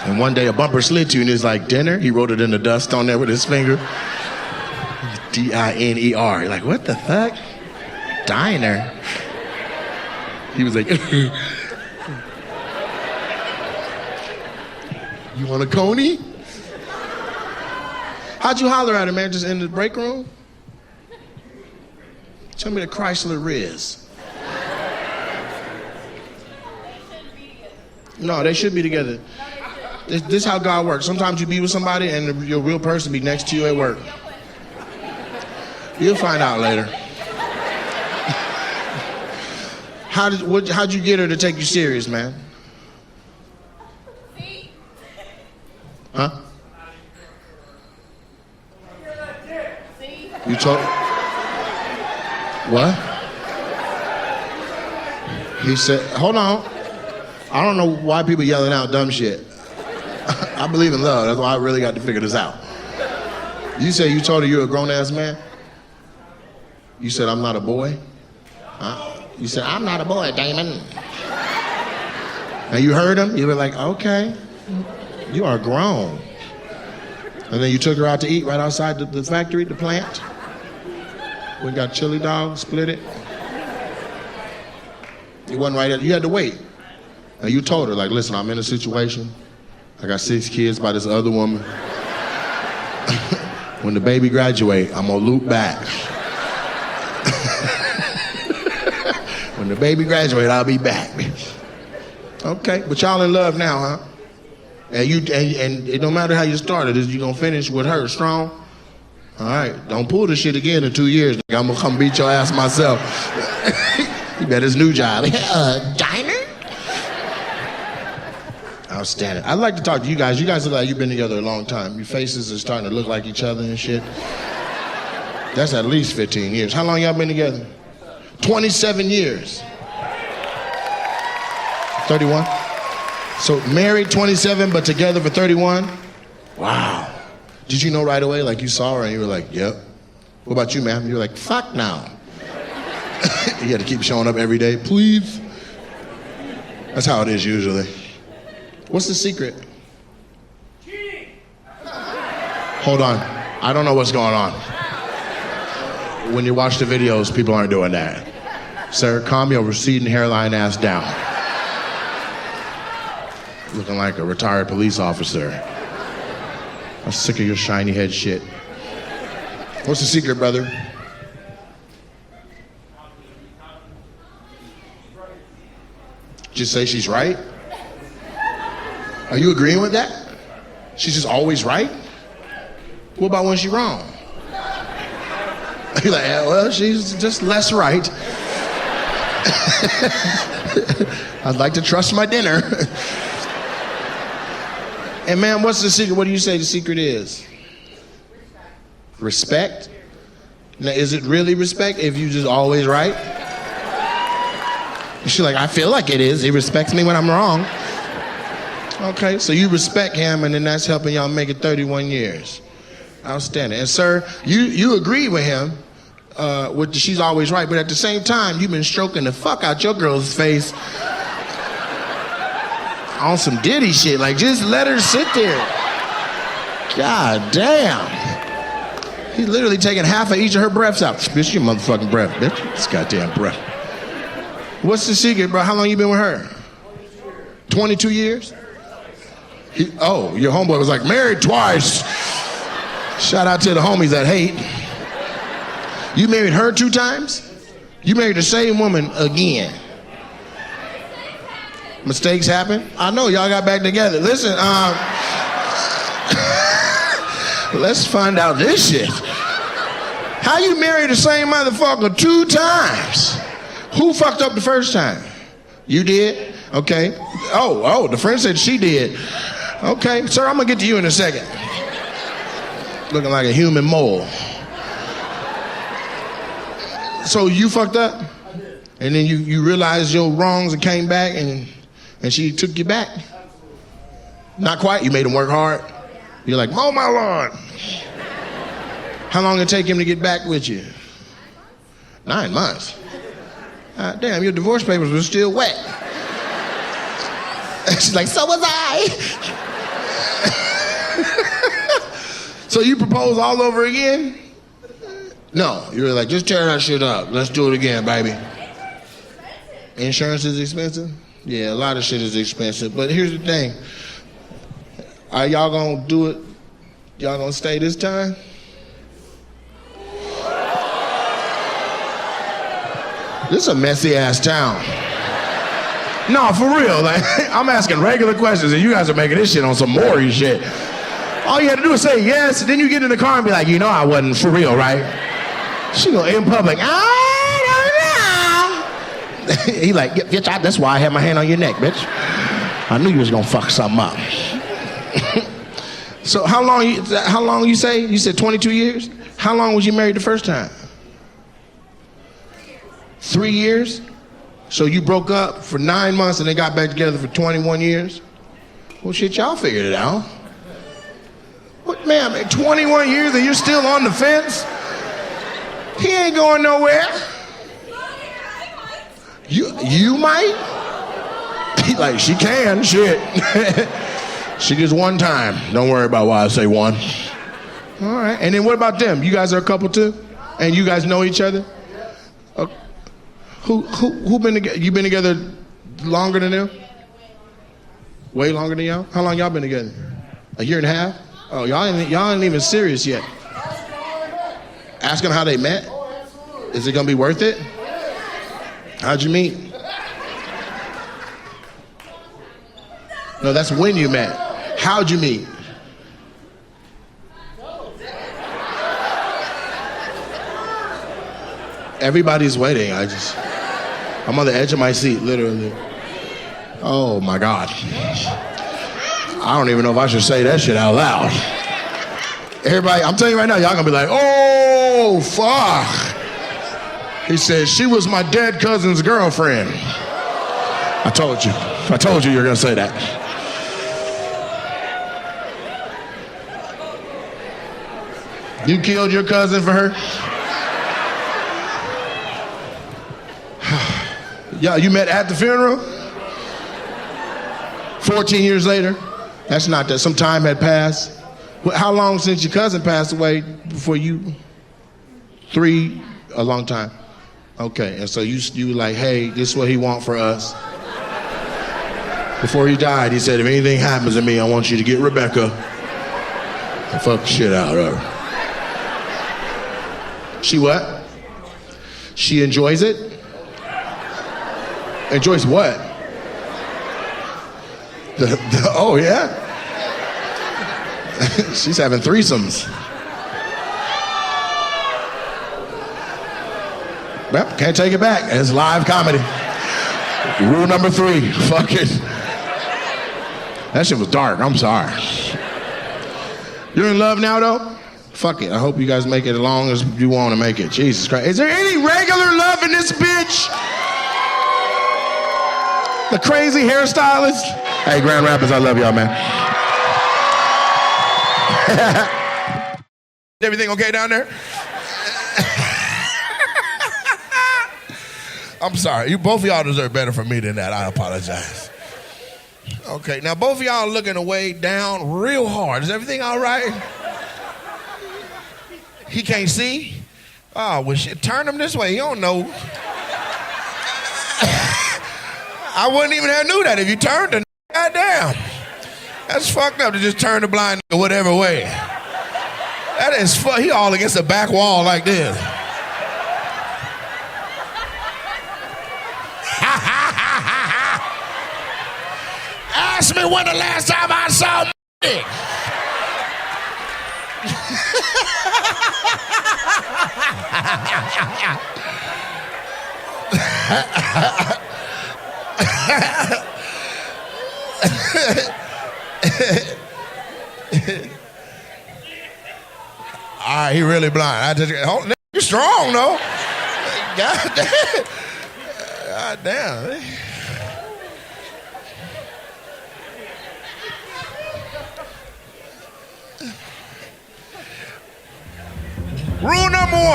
And one day a bumper slid to you and it's like, dinner? He wrote it in the dust on there with his finger. D-I-N-E-R. You're like, what the fuck? Diner. He was like, you want a coney? How'd you holler at her, man? Just in the break room? Tell me the Chrysler Riz. No, they should be together. This is how God works. Sometimes you be with somebody and your real person be next to you at work. You'll find out later. How'd you get her to take you serious, man? Huh? You told... What? He said, hold on. I don't know why people yelling out dumb shit. I believe in love. That's why I really got to figure this out. You say you told her you're a grown-ass man? You said, I'm not a boy? Huh? You said, I'm not a boy, Damon. And you heard him? You were like, okay, you are grown. And then you took her out to eat right outside the factory, the plant. We got chili dog, split it. It wasn't right there. You had to wait. And you told her, like, listen, I'm in a situation. I got 6 kids by this other woman. When the baby graduate, I'm gonna loop back. When the baby graduate, I'll be back. Okay, but y'all in love now, huh? And it don't matter how you started, you gonna finish with her strong? All right, don't pull this shit again in 2 years. I'm gonna come beat your ass myself. You bet his new job. Diner? Outstanding. I'd like to talk to you guys. You guys look like you've been together a long time. Your faces are starting to look like each other and shit. That's at least 15 years. How long y'all been together? 27 years. 31? So married 27, but together for 31? Wow. Did you know right away, like you saw her and you were like, yep. What about you, ma'am? You were like, fuck now. You had to keep showing up every day, please. That's how it is usually. What's the secret? Cheating. Hold on. I don't know what's going on. When you watch the videos, people aren't doing that. Sir, calm your receding hairline ass down. Looking like a retired police officer. I'm sick of your shiny head shit. What's the secret, brother? Just say she's right? Are you agreeing with that? She's just always right? What about when she's wrong? You're like, yeah, well, she's just less right. I'd like to trust my dinner. And man, what's the secret? What do you say the secret is? Respect? Now, is it really respect if you just always right? She's like, I feel like it is. He respects me when I'm wrong. Okay, so you respect him, and then that's helping y'all make it 31 years. Outstanding. And sir, you agree with him with the she's always right, but at the same time, you've been stroking the fuck out your girl's face on some Diddy shit. Like, just let her sit there. God damn. He's literally taking half of each of her breaths out. Bitch, your motherfucking breath, bitch. This goddamn breath. What's the secret, bro? How long you been with her? 22 years? Oh, your homeboy was like, married twice. Shout out to the homies that hate. You married her 2 times? You married the same woman again. Mistakes happen? I know, y'all got back together. Listen, let's find out this shit. How you married the same motherfucker 2 times? Who fucked up the first time? You did? Okay. Oh, the friend said she did. Okay, sir, I'm gonna get to you in a second. Looking like a human mole. So you fucked up? And then you realized your wrongs and came back and she took you back? Not quite, you made him work hard? You're like, mow my lawn. How long did it take him to get back with you? 9 months. Damn, your divorce papers were still wet. She's like, so was I. So you propose all over again? No, you were like, just tear that shit up. Let's do it again, baby. Insurance is expensive? Yeah, a lot of shit is expensive. But here's the thing. Are y'all gonna do it? Y'all gonna stay this time? This is a messy ass town. No, for real. Like, I'm asking regular questions, and you guys are making this shit on some Maury shit. All you had to do is say yes, then you get in the car and be like, you know I wasn't for real, right? She go in public, I don't know. He like, bitch, that's why I had my hand on your neck, bitch. I knew you was gonna fuck something up. So how long you say? You said 22 years? How long was you married the first time? 3 years? So you broke up for 9 months and then got back together for 21 years? Well, shit, y'all figured it out. What, man, 21 years and you're still on the fence? He ain't going nowhere. You might? He like, she can, shit. She just one time. Don't worry about why I say one. All right, and then what about them? You guys are a couple too? And you guys know each other? Who been together? You been together longer than them? Way longer than y'all? How long y'all been together? A year and a half? Oh, y'all ain't even serious yet. Ask them how they met. Is it gonna be worth it? How'd you meet? No, that's when you met. How'd you meet? Everybody's waiting. I'm on the edge of my seat, literally. Oh my God. I don't even know if I should say that shit out loud. Everybody, I'm telling you right now, y'all gonna be like, oh, fuck. He said, she was my dead cousin's girlfriend. I told you you were gonna say that. You killed your cousin for her? Yeah, you met at the funeral? 14 years later? That's not that. Some time had passed. How long since your cousin passed away before you? 3, a long time. Okay, and so you like, hey, this is what he want for us. Before he died, he said, if anything happens to me, I want you to get Rebecca and fuck the shit out of her. She what? She enjoys it? Enjoys what? Oh, yeah? She's having threesomes. Well, can't take it back. It's live comedy. Rule number 3, fuck it. That shit was dark, I'm sorry. You're in love now, though? Fuck it, I hope you guys make it as long as you want to make it. Jesus Christ. Is there any regular love in this bitch? The crazy hairstylist? Hey, Grand Rapids, I love y'all, man. Everything okay down there? I'm sorry. Both of y'all deserve better from me than that. I apologize. Okay, now both of y'all are looking away down real hard. Is everything all right? He can't see? Oh, well, shit. Turn him this way. He don't know. I wouldn't even have knew that if you turned the goddamn. That's fucked up to just turn the blind whatever way. That is fuck. He all against the back wall like this. Ask me when the last time I saw dick. All right, he really blind. You're strong, though. God damn. God damn. Rule number 1.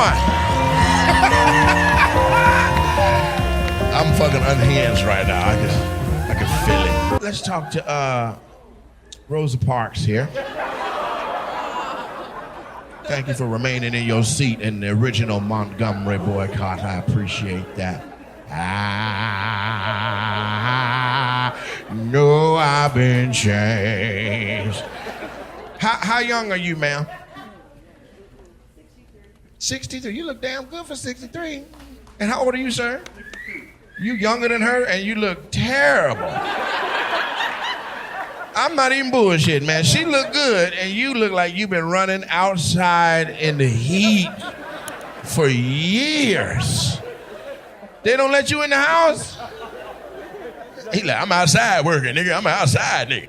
I'm fucking unhinged right now. I can feel it. Let's talk to Rosa Parks here. Thank you for remaining in your seat in the original Montgomery boycott. I appreciate that. I know I've been changed. How young are you, ma'am? 63. You look damn good for 63. And how old are you, sir? You younger than her and you look terrible. I'm not even bullshit, man. She look good and you look like you've been running outside in the heat for years. They don't let you in the house? He like, I'm outside working, nigga. I'm outside, nigga.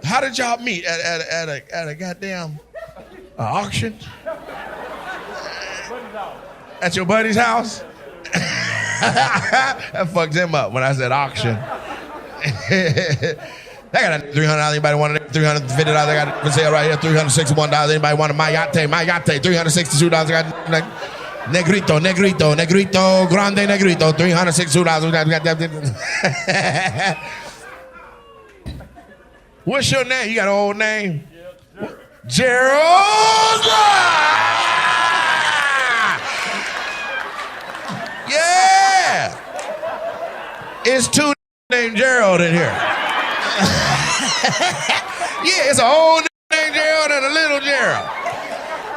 How did y'all meet? At a goddamn auction? At your buddy's house? That fucked him up when I said auction. I got $300. Anybody want it? $350. I got it for sale right here. $361. Anybody want a Mayate? $362. I got Negrito, grande negrito. $362. What's your name? You got an old name? Gerald. Yeah. It's two named Gerald in here. Yeah, it's an old named Gerald and a little Gerald.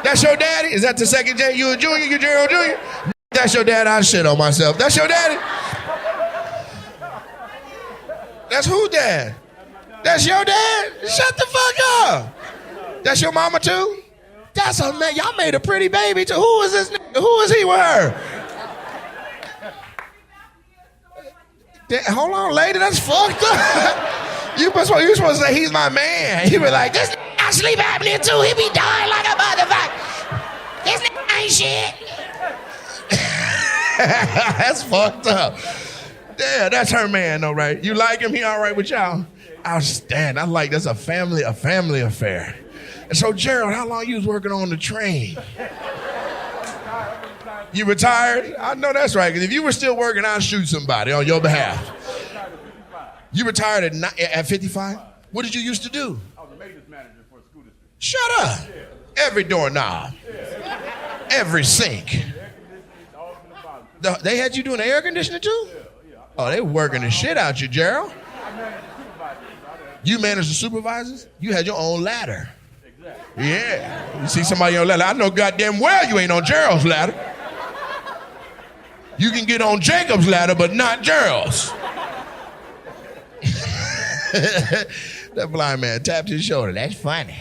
That's your daddy? Is that the second J? You a junior? You Gerald Jr.? That's your dad? I shit on myself. That's your daddy? That's who dad? That's your dad? Shut the fuck up. That's your mama too? That's a man. Y'all made a pretty baby too. Who is this nigga? Who is he with her? Hold on, lady. That's fucked up. You supposed to say he's my man. He be like, this nigga got sleep apnea too. He be dying like a motherfucker. This nigga ain't shit. That's fucked up. Yeah, that's her man though, right? You like him? He all right with y'all? Outstanding. I like that's a family affair. And so Gerald, how long you was working on the train? You retired? I know that's right, because if you were still working, I'd shoot somebody on your behalf. You retired at 55? What did you used to do? I was a maintenance manager for a school district. Shut up. Yeah. Every doorknob. Yeah. Every sink. They had you doing the air conditioning too? Yeah. Oh, they were working the shit out you, Gerald. I managed the supervisors. You managed the supervisors? You had your own ladder. Exactly. Yeah. You see somebody on your ladder. I know goddamn well you ain't on Gerald's ladder. You can get on Jacob's ladder, but not Gerald's. That blind man tapped his shoulder. That's funny.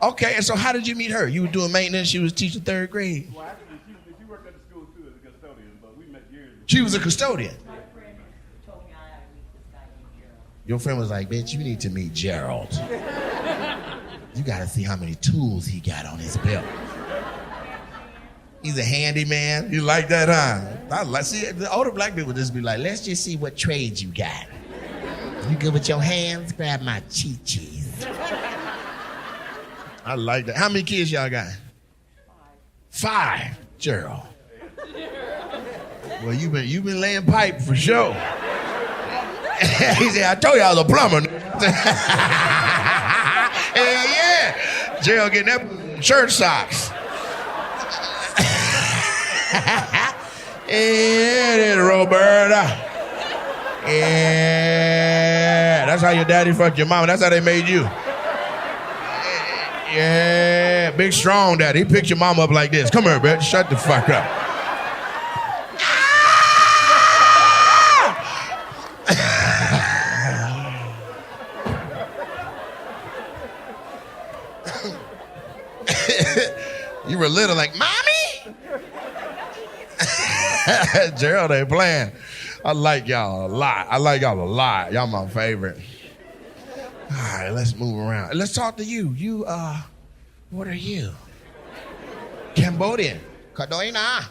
Okay, and so how did you meet her? You were doing maintenance, she was teaching third grade. Well, actually, she worked at the school too as a custodian, but we met years ago. She was a custodian. My friend told me I had to meet this guy named Gerald. Your friend was like, bitch, you need to meet Gerald. You gotta see how many tools he got on his belt. He's a handyman. You like that, huh? See, the older black people just be like, let's just see what trades you got. You good with your hands? Grab my chi-chis. I like that. How many kids y'all got? 5. Gerald. Well, you been laying pipe for sure. He said, I told you I was a plumber. Hell yeah. Gerald getting that church socks. Yeah, it is, Roberta. Yeah, that's how your daddy fucked your mama. That's how they made you. Yeah, big strong daddy. He picked your mama up like this. Come here, bitch. Shut the fuck up. You were little like, mommy? Gerald ain't playing. I like y'all a lot. Y'all my favorite. All right, let's move around. Let's talk to you. You, what are you? Cambodian. Kadoina.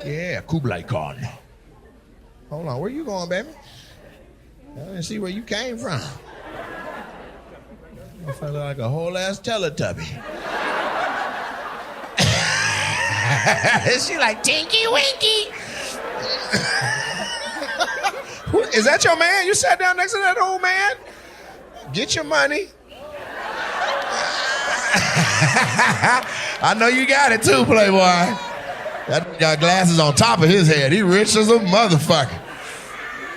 Yeah, Kublai Khan. Hold on, where you going, baby? I didn't see where you came from. You felt like a whole ass Teletubby. She like, Tinky Winky. Is that your man? You sat down next to that old man? Get your money. I know you got it too, Playboy. That got glasses on top of his head. He rich as a motherfucker.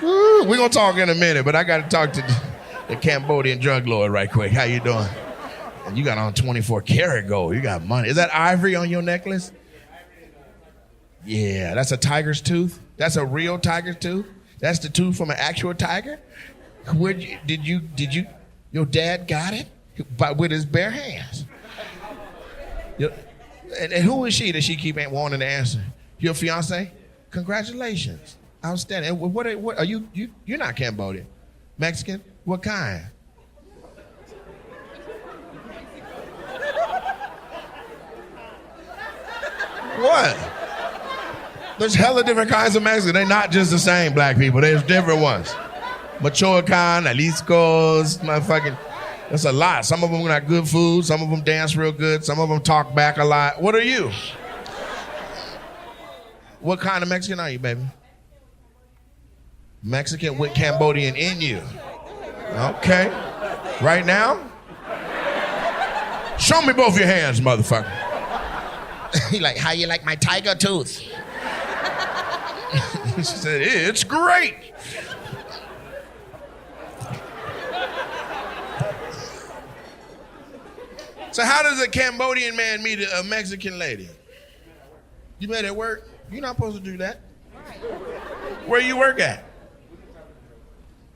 We're gonna talk in a minute, but I gotta talk to the Cambodian drug lord right quick. How you doing? And you got on 24 karat gold. You got money. Is that ivory on your necklace? Yeah, that's a tiger's tooth. That's a real tiger's tooth. That's the tooth from an actual tiger. Did you? Your dad got it with his bare hands. And who is she that she keep wanting to answer? Your fiance? Congratulations, outstanding. What are you? You're not Cambodian, Mexican? What kind? What? There's hella different kinds of Mexicans. They're not just the same black people. There's different ones. Michoacan, Jalisco's, motherfucking. That's a lot. Some of them got good food. Some of them dance real good. Some of them talk back a lot. What are you? What kind of Mexican are you, baby? Mexican with Cambodian in you. Okay. Right now? Show me both your hands, motherfucker. He like, how you like my tiger tooth? She said, it's great. So how does a Cambodian man meet a Mexican lady? You met at work? You're not supposed to do that. Where you work at?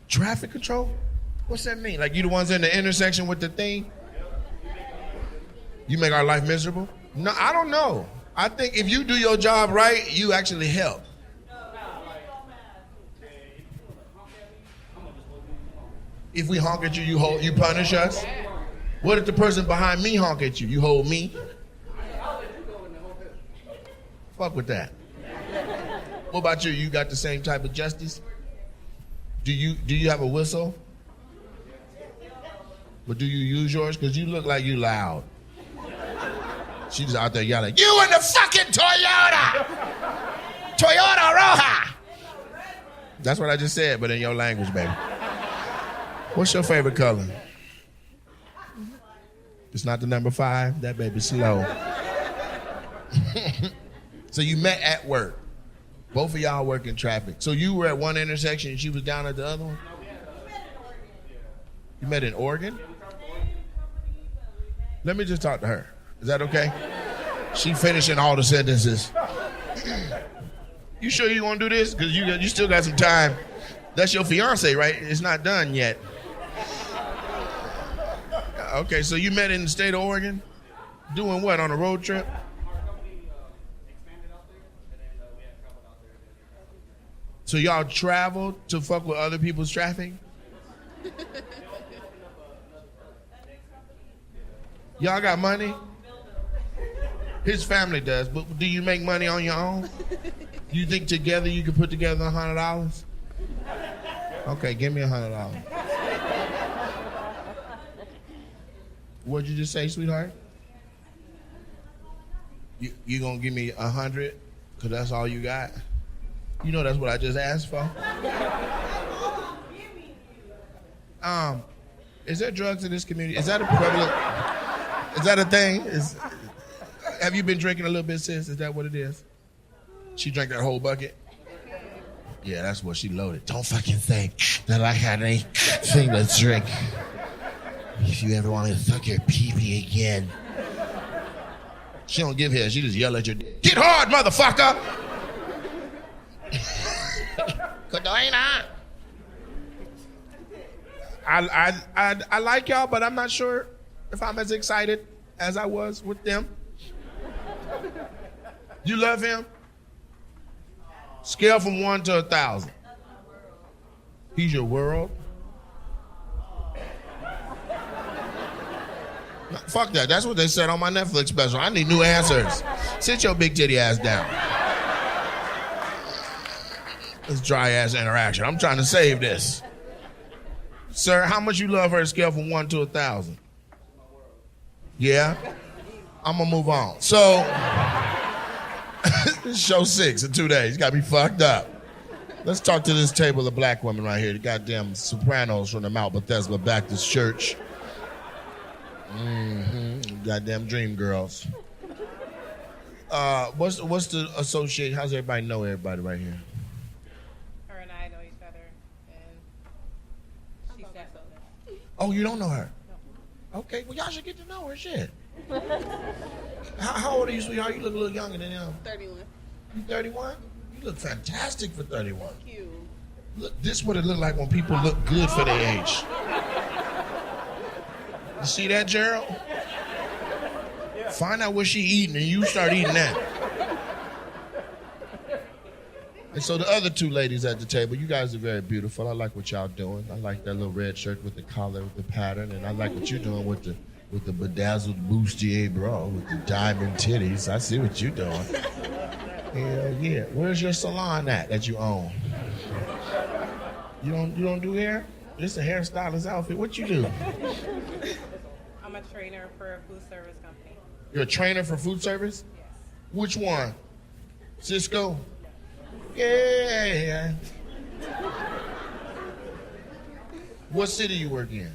Traffic control? What's that mean? Like you the ones in the intersection with the thing? You make our life miserable? No, I don't know. I think if you do your job right, you actually help. If we honk at you, you punish us? What if the person behind me honk at you? You hold me? Fuck with that. What about you? You got the same type of justice? Do you have a whistle? But do you use yours? Because you look like you loud. She's out there yelling, you in the fucking Toyota! Toyota Roja! That's what I just said, but in your language, baby. What's your favorite color? It's not the number 5. That baby's slow. So you met at work. Both of y'all work in traffic. So you were at one intersection and she was down at the other one? You met in Oregon? Let me just talk to her. Is that okay? She finishing all the sentences. You sure you want to do this? Because you still got some time. That's your fiance, right? It's not done yet. Okay, so you met in the state of Oregon? Doing what, on a road trip? So y'all traveled to fuck with other people's traffic? Y'all got money? His family does, but do you make money on your own? You think together you could put together $100? Okay, give me $100. What'd you just say, sweetheart? You gonna give me 100? Cause that's all you got? You know that's what I just asked for. Is there drugs in this community? Is that a prevalent? Is that a thing? Have you been drinking a little bit, sis? Is that what it is? She drank that whole bucket? Yeah, that's what she loaded. Don't fucking think that I had anything to drink. If you ever want me to fuck your pee-pee again. She don't give here. She just yell at your dick. Get hard, motherfucker! I like y'all, but I'm not sure if I'm as excited as I was with them. You love him? Scale from 1 to 1,000. He's your world? No, fuck that. That's what they said on my Netflix special. I need new answers. Sit your big titty ass down. This dry ass interaction. I'm trying to save this. Sir, how much you love her? Scale from 1 to 1,000. Yeah? I'm gonna move on. So, show 6 in 2 days. Got me fucked up. Let's talk to this table of black women right here. The goddamn sopranos from the Mount Bethesda Baptist Church. Goddamn dream girls. What's the associate? How's everybody know everybody right here? Her and I know each other, and she said so. Oh, you don't know her? No. Okay, well y'all should get to know her. Shit. How old are you, sweetheart? You look a little younger than him. 31. You 31? You look fantastic for 31. Thank you. Look, this is what it look like when people look good for their age. You see that, Gerald? Find out what she eating and you start eating that. And so the other two ladies at the table, you guys are very beautiful. I like what y'all doing. I like that little red shirt with the collar, with the pattern, and I like what you're doing with the bedazzled bustier bra, with the diamond titties. I see what you're doing. Hell yeah. Where's your salon at that you own? You don't do hair? This a hairstylist outfit. What you do? I'm a trainer for a food service company. You're a trainer for food service? Yes. Which one? Cisco? Yeah. What city you work in?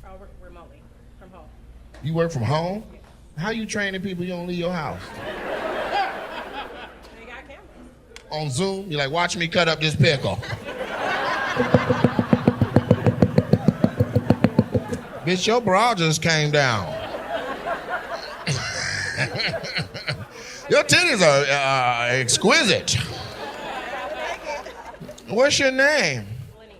I work remotely from home. You work from home? How you training people you don't leave your house? They got cameras. On Zoom? You like, watch me cut up this pickle. Bitch, your bra just came down. Your titties are exquisite. What's your name? Lanice.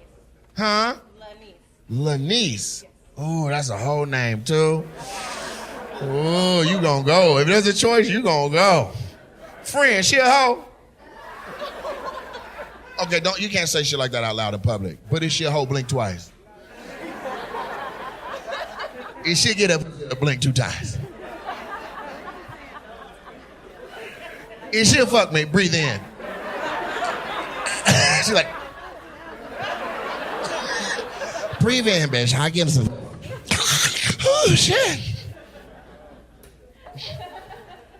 Huh? Lanice. Lanice. Oh, that's a whole name, too. Oh, you gonna go. If there's a choice, you gonna go. Friend, she a hoe? Okay, you can't say shit like that out loud in public. But is she a hoe? Blink twice. If she get up, blink 2 times. If she'll fuck me, breathe in. She's like, breathe in, bitch. I give some. Oh, shit.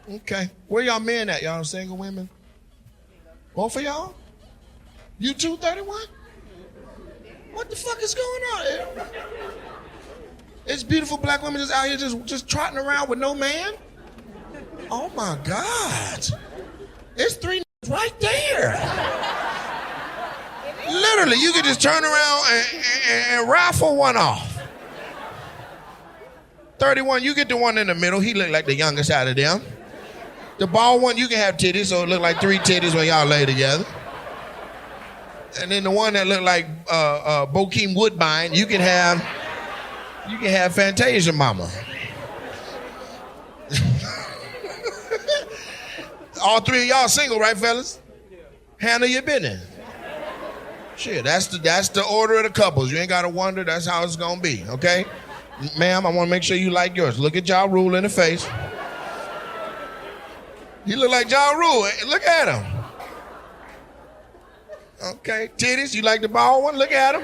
Okay. Where y'all men at? Y'all single women? Both of y'all? You two 31? What the fuck is going on? It's beautiful black women just out here just trotting around with no man? Oh my God. It's 3 right there. Literally, you could just turn around and raffle one off. 31, you get the one in the middle. He look like the youngest out of them. The bald one, you can have titties, so it look like 3 titties when y'all lay together. And then the one that look like Bokeem Woodbine, you can have Fantasia Mama. All 3 of y'all single, right, fellas? Handle your business. Shit, that's the order of the couples. You ain't gotta wonder. That's how it's gonna be. Okay, ma'am. I want to make sure you like yours. Look at Ja Rule in the face. You look like Ja Rule. Look at him. Okay, titties. You like the bald one? Look at him.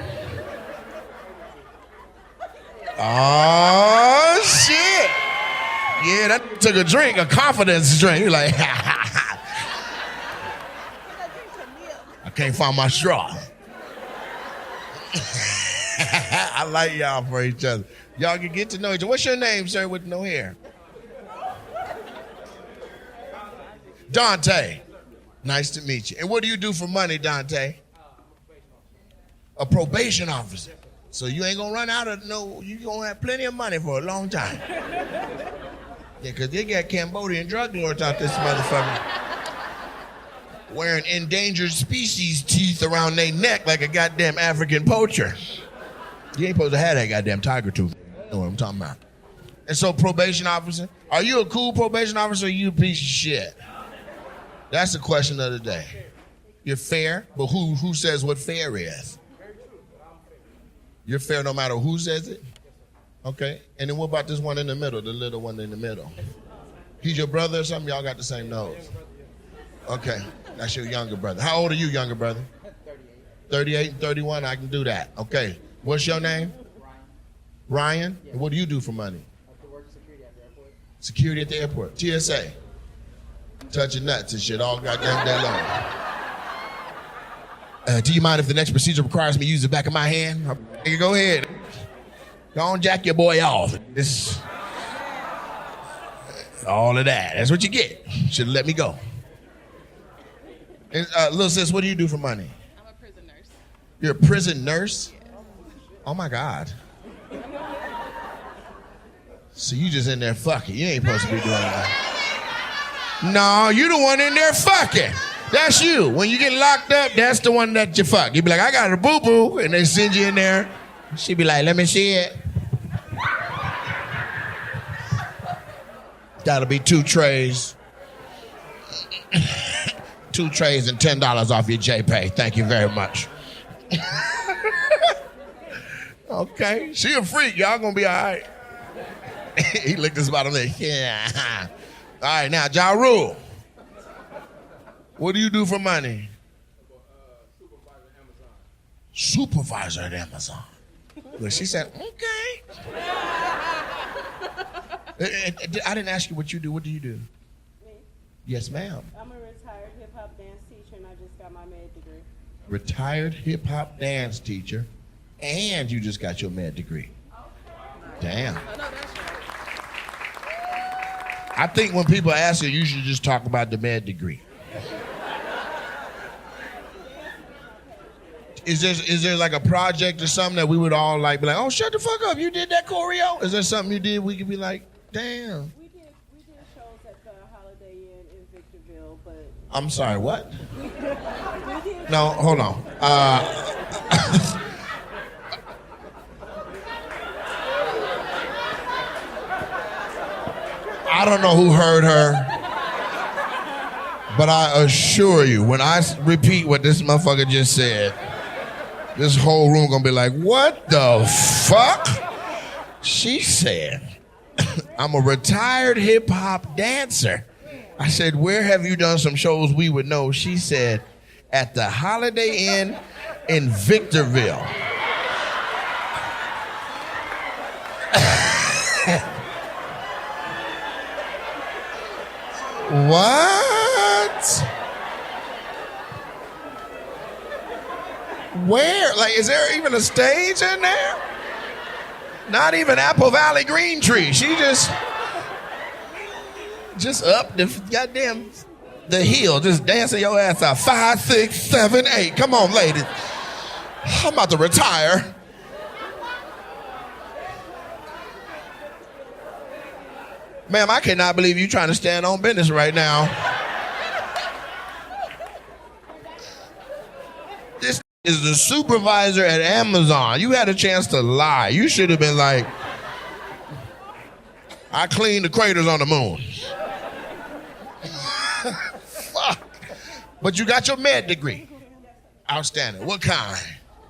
Oh shit! Yeah, that took a drink, a confidence drink. You're like, I can't find my straw. I like y'all for each other. Y'all can get to know each other. What's your name, sir, with no hair? Dante. Nice to meet you. And what do you do for money, Dante? A probation officer. So you ain't gonna run out of you gonna have plenty of money for a long time. Yeah, because they got Cambodian drug lords out this motherfucker wearing endangered species teeth around their neck like a goddamn African poacher. You ain't supposed to have that goddamn tiger tooth. You know what I'm talking about. And so, probation officer, are you a cool probation officer or are you a piece of shit? That's the question of the day. You're fair, but who says what fair is? You're fair no matter who says it? Okay. And then what about this one in the middle, the little one in the middle? He's your brother or something? Y'all got the same nose. Okay. That's your younger brother. How old are you, younger brother? 38 and 31? I can do that. Okay. What's your name? Ryan. And what do you do for money? I work security at the airport. TSA. Touching nuts and shit all goddamn day long. Do you mind if the next procedure requires me to use the back of my hand? Go ahead. Go on, jack your boy off. All of that. That's what you get. Should have let me go. And, little sis, what do you do for money? I'm a prison nurse. You're a prison nurse? Yes. Oh my God. So you just in there fucking. You ain't supposed to be doing that. No, you the one in there fucking. That's you. When you get locked up, that's the one that you fuck. You be like, I got a boo-boo, and they send you in there. She be like, let me see it. Gotta be 2 trays. 2 trays and $10 off your JPay. Thank you very much. Okay, she a freak. Y'all gonna be all right. He licked his bottom leg. Yeah. All right, now, Ja Rule. What do you do for money? Supervisor at Amazon. Well, she said, okay. I didn't ask you what you do. What do you do? Me? Yes, ma'am. I'm a retired hip-hop dance teacher, and I just got my med degree. Retired hip-hop dance teacher, and you just got your med degree. Damn. I think when people ask you should just talk about the med degree. Is there like a project or something that we would all like be like, oh, shut the fuck up, you did that choreo? Is there something you did we could be like, damn? We did shows at the Holiday Inn in Victorville, but I'm sorry, what? we did. No, hold on. I don't know who heard her, but I assure you, when I repeat what this motherfucker just said, this whole room gonna be like, what the fuck? She said, I'm a retired hip hop dancer. I said, where have you done some shows we would know? She said, at the Holiday Inn in Victorville. What? Where? Like, is there even a stage in there? Not even Apple Valley Green Tree. She just up the goddamn the hill, just dancing your ass out. 5, 6, 7, 8. Come on, ladies. I'm about to retire. Ma'am, I cannot believe you trying to stand on business right now. This is the supervisor at Amazon. You had a chance to lie. You should have been like, I cleaned the craters on the moon. Fuck. But you got your med degree. Outstanding. What kind?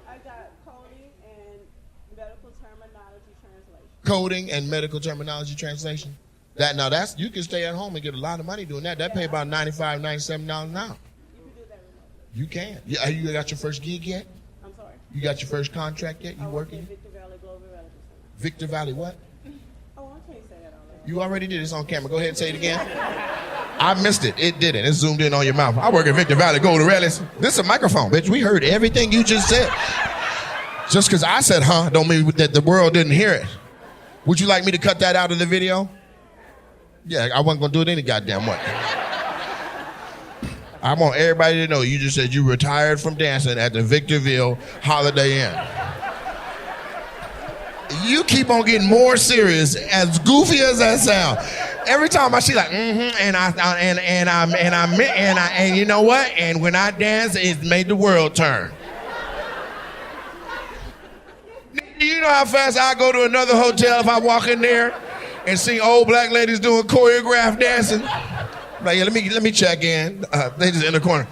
I got coding and medical terminology translation. Coding and medical terminology translation. That's you can stay at home and get a lot of money doing that. That pay about $95, $97 an hour. You can do that remotely. You can. Yeah, you got your first gig yet? I'm sorry. You got your first contract yet? You I work working? at Victor Valley Global Relative Center. Victor Valley what? Oh, I can't say that already. You already did. It's on camera. Go ahead and say it again. I missed it. It didn't. It zoomed in on your mouth. I work at Victor Valley Global Relative. This is a microphone, bitch. We heard everything you just said. Just because I said huh don't mean that the world didn't hear it. Would you like me to cut that out of the video? Yeah, I wasn't going to do it any goddamn way. I want everybody to know you just said you retired from dancing at the Victorville Holiday Inn. You keep on getting more serious, as goofy as that sound. Every time I see like, and you know what? And when I dance, it made the world turn. Do you know how fast I go to another hotel if I walk in there and see old black ladies doing choreographed dancing? Like, yeah, let me check in. They just in the corner.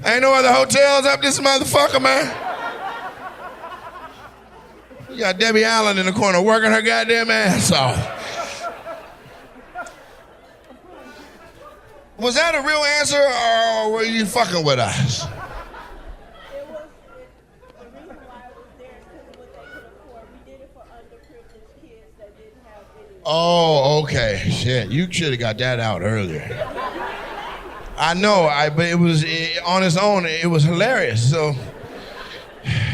Ain't no other hotels up this motherfucker, man. You got Debbie Allen in the corner working her goddamn ass off. Was that a real answer, or were you fucking with us? The reason why I was there is because of what they could afford. We did it for underprivileged kids that didn't have any. Oh, okay. Shit, you should have got that out earlier. I know, but it was on its own. It was hilarious. So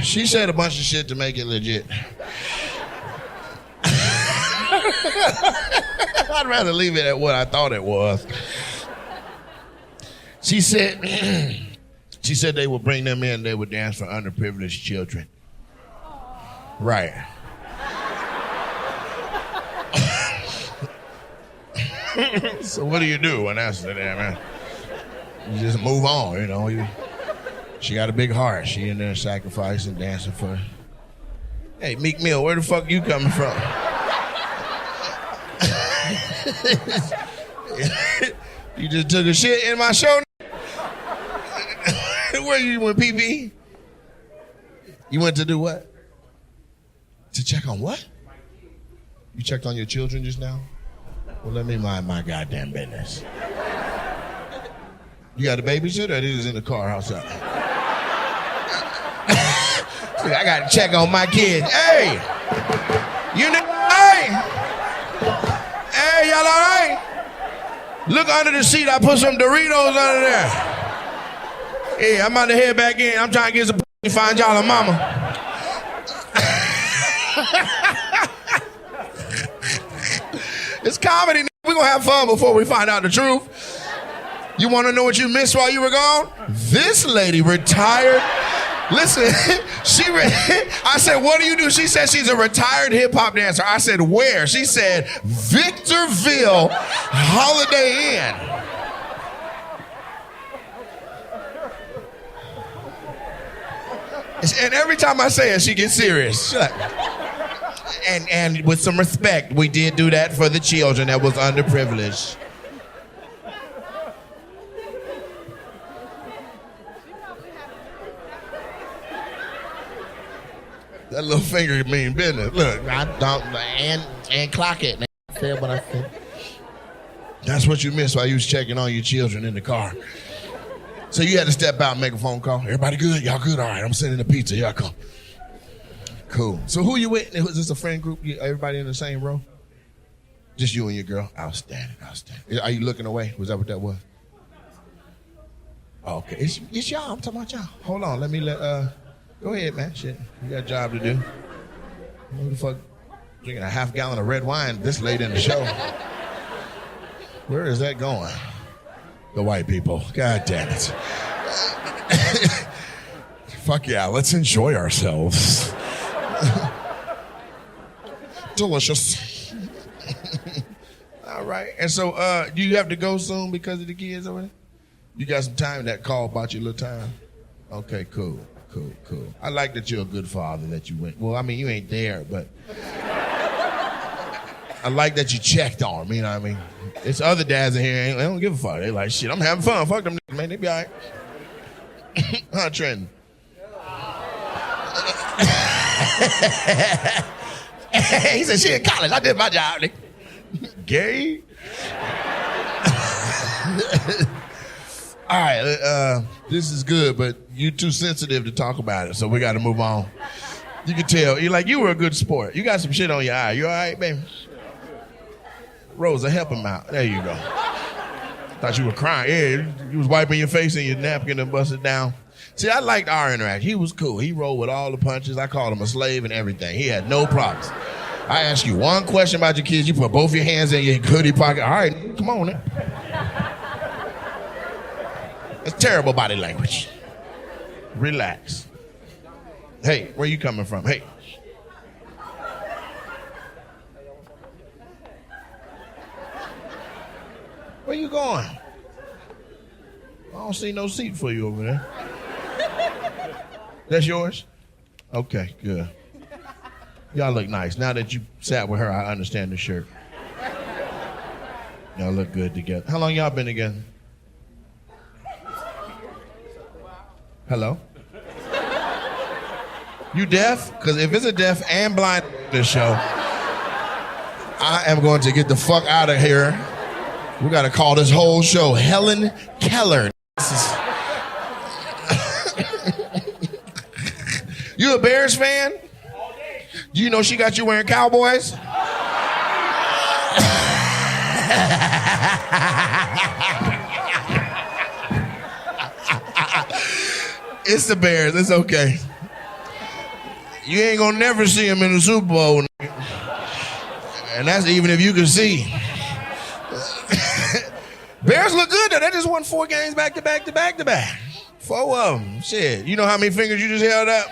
she said a bunch of shit to make it legit. I'd rather leave it at what I thought it was. She said She said they would bring them in, they would dance for underprivileged children. Right. So what do you do when that's the damn man? You just move on, you know. She got a big heart. She in there sacrificing, dancing for. Hey, Meek Mill, where the fuck you coming from? You just took a shit in my show. Where you went, PB? You went to do what? To check on what? You checked on your children just now? Well, let me mind my goddamn business. You got a babysitter or it is in the car outside? See, I got to check on my kids. Hey! You know, hey! Hey, y'all all right? Look under the seat. I put some Doritos under there. Hey, I'm about to head back in. I'm trying to get some to find y'all a mama. It's comedy. We're going to have fun before we find out the truth. You want to know what you missed while you were gone? This lady retired. Listen, I said, what do you do? She said she's a retired hip-hop dancer. I said, where? She said, Victorville Holiday Inn. And every time I say it, she gets serious. And with some respect, we did do that for the children that was underprivileged. That little finger mean business. Look, I don't, and clock it. I said what I said. That's what you missed while you was checking on your children in the car. So you had to step out and make a phone call. Everybody good? Y'all good? All right, I'm sending the pizza. Y'all come. Cool. So who you with? Was this a friend group? Everybody in the same row? Just you and your girl? Outstanding, outstanding. Are you looking away? Was that what that was? Oh, okay. It's y'all. I'm talking about y'all. Hold on. Let me go ahead, man. Shit. You got a job to do. Who the fuck drinking a half gallon of red wine this late in the show? Where is that going? The white people. God damn it. Fuck yeah, let's enjoy ourselves. Delicious. All right. And so do you have to go soon because of the kids over there? You got some time? That call about your little time? Okay, cool. I like that you're a good father that you went. Well, I mean, you ain't there, but I like that you checked on them, you know what I mean? It's other dads in here, they don't give a fuck. They like, shit, I'm having fun. Fuck them niggas, man. They be all right. Huh, Trenton? He said, shit, in college. I did my job, nigga. Gay? All right, this is good, but you're too sensitive to talk about it, so we got to move on. You can tell. You were a good sport. You got some shit on your eye. You all right, baby? Rosa, help him out. There you go. Thought you were crying. Yeah, you was wiping your face and your napkin and busted down. See, I liked our interaction. He was cool. He rolled with all the punches. I called him a slave and everything. He had no problems. I asked you one question about your kids. You put both your hands in your hoodie pocket. All right, come on now. That's terrible body language. Relax. Hey, where you coming from? Hey. Where you going? I don't see no seat for you over there. That's yours? Okay, good. Y'all look nice. Now that you sat with her, I understand the shirt. Y'all look good together. How long y'all been together? Hello? You deaf? Because if it's a deaf and blind this show, I am going to get the fuck out of here. We got to call this whole show Helen Keller. You a Bears fan? Do you know she got you wearing Cowboys? It's the Bears. It's okay. You ain't gonna never see them in the Super Bowl. And that's even if you can see. Bears look good though. They just won 4 games back to back. 4 of them. Shit. You know how many fingers you just held up?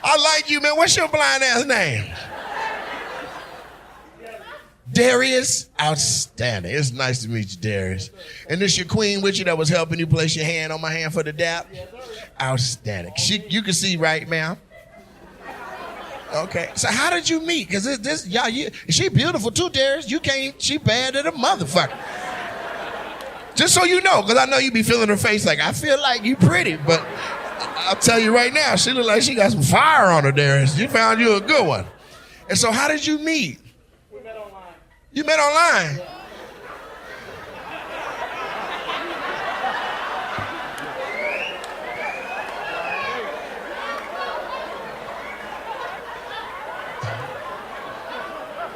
I like you, man. What's your blind ass name? Darius? Outstanding. It's nice to meet you, Darius. And this your queen with you that was helping you place your hand on my hand for the dap? Outstanding. You can see right, ma'am? Okay. So how did you meet? Because she beautiful too, Darius. You can't, she bad as a motherfucker. Just so you know, because I know you be feeling her face like, I feel like you pretty, but I'll tell you right now, she look like she got some fire on her, Darius. You found you a good one. And so how did you meet? We met online. You met online? Yeah.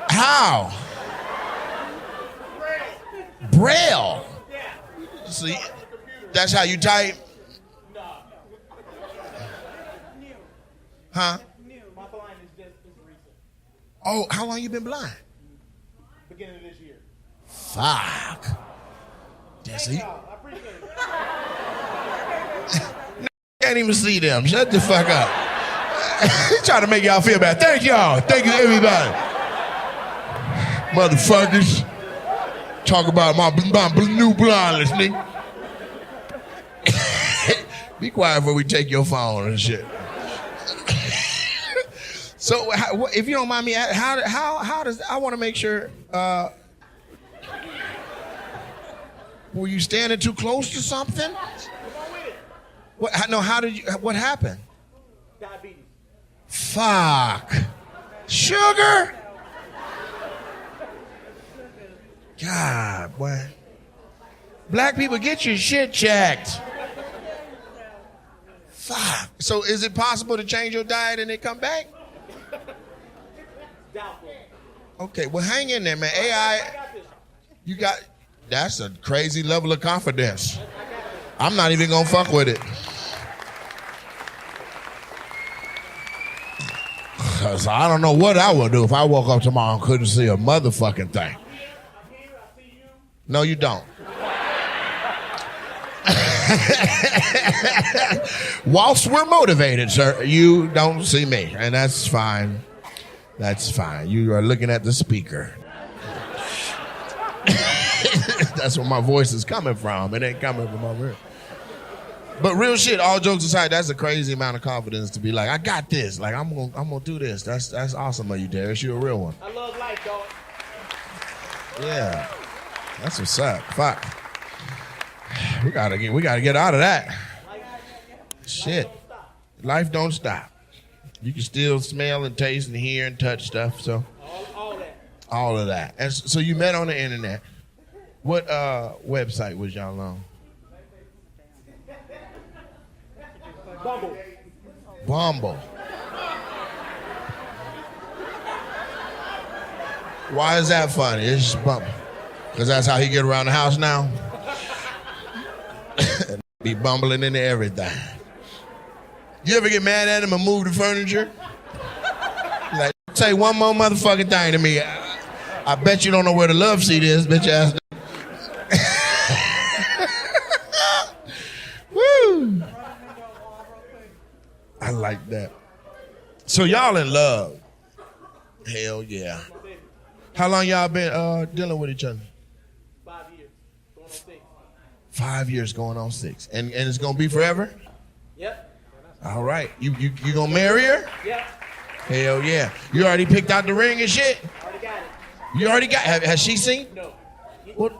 How? Braille. See, that's how you type? Huh? My blind is just recent. Oh, how long you been blind? Beginning of this year. Fuck. Yeah, see? I appreciate it. Can't even see them. Shut the fuck up. He's trying to make y'all feel bad. Thank y'all. Thank you, everybody. Motherfuckers. Talk about my new blindness, nigga. Be quiet before we take your phone and shit. So, if you don't mind me, how does, I want to make sure, were you standing too close to something? What happened? Diabetes. Fuck. Sugar? God, boy. Black people, get your shit checked. Fuck. So is it possible to change your diet and it come back? Okay, well, hang in there, man. AI, that's a crazy level of confidence. I'm not even gonna fuck with it. Cause I don't know what I would do if I woke up tomorrow and couldn't see a motherfucking thing. No, you don't. Whilst we're motivated, sir, you don't see me, and that's fine. That's fine. You are looking at the speaker. That's where my voice is coming from. It ain't coming from over here. But real shit, all jokes aside, that's a crazy amount of confidence to be like, I got this. Like, I'm gonna do this. That's awesome of you, Darius. You're a real one. I love life, dog. Yeah. That's what's up. Fuck. We gotta get out of that. Shit. Life don't stop. You can still smell and taste and hear and touch stuff. So all of that. And so you met on the internet. What website was y'all on? Bumble. Why is that funny? It's just Bumble. Because that's how he get around the house now. Be bumbling into everything. You ever get mad at him and move the furniture? Like, say one more motherfucking thing to me. I bet you don't know where the love seat is, bitch ass. Woo! I like that. So y'all in love? Hell yeah. How long y'all been dealing with each other? 5 years. Going on 6. 5 years going on 6. And it's gonna be forever? Yep. All right. You gonna marry her? Yep. Hell yeah. You already picked out the ring and shit? Already got it. You already got has she seen? No. What?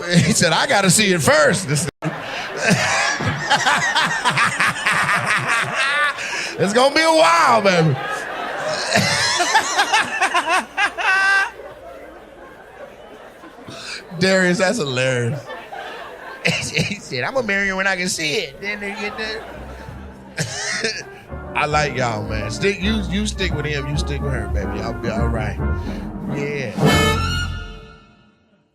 He said, I gotta see it first. It's gonna be a while, baby. Darius, that's hilarious. He said, I'm gonna marry her when I can see it. Then they get that. I like y'all, man. You stick with him, you stick with her, baby. Y'all be all right. Yeah.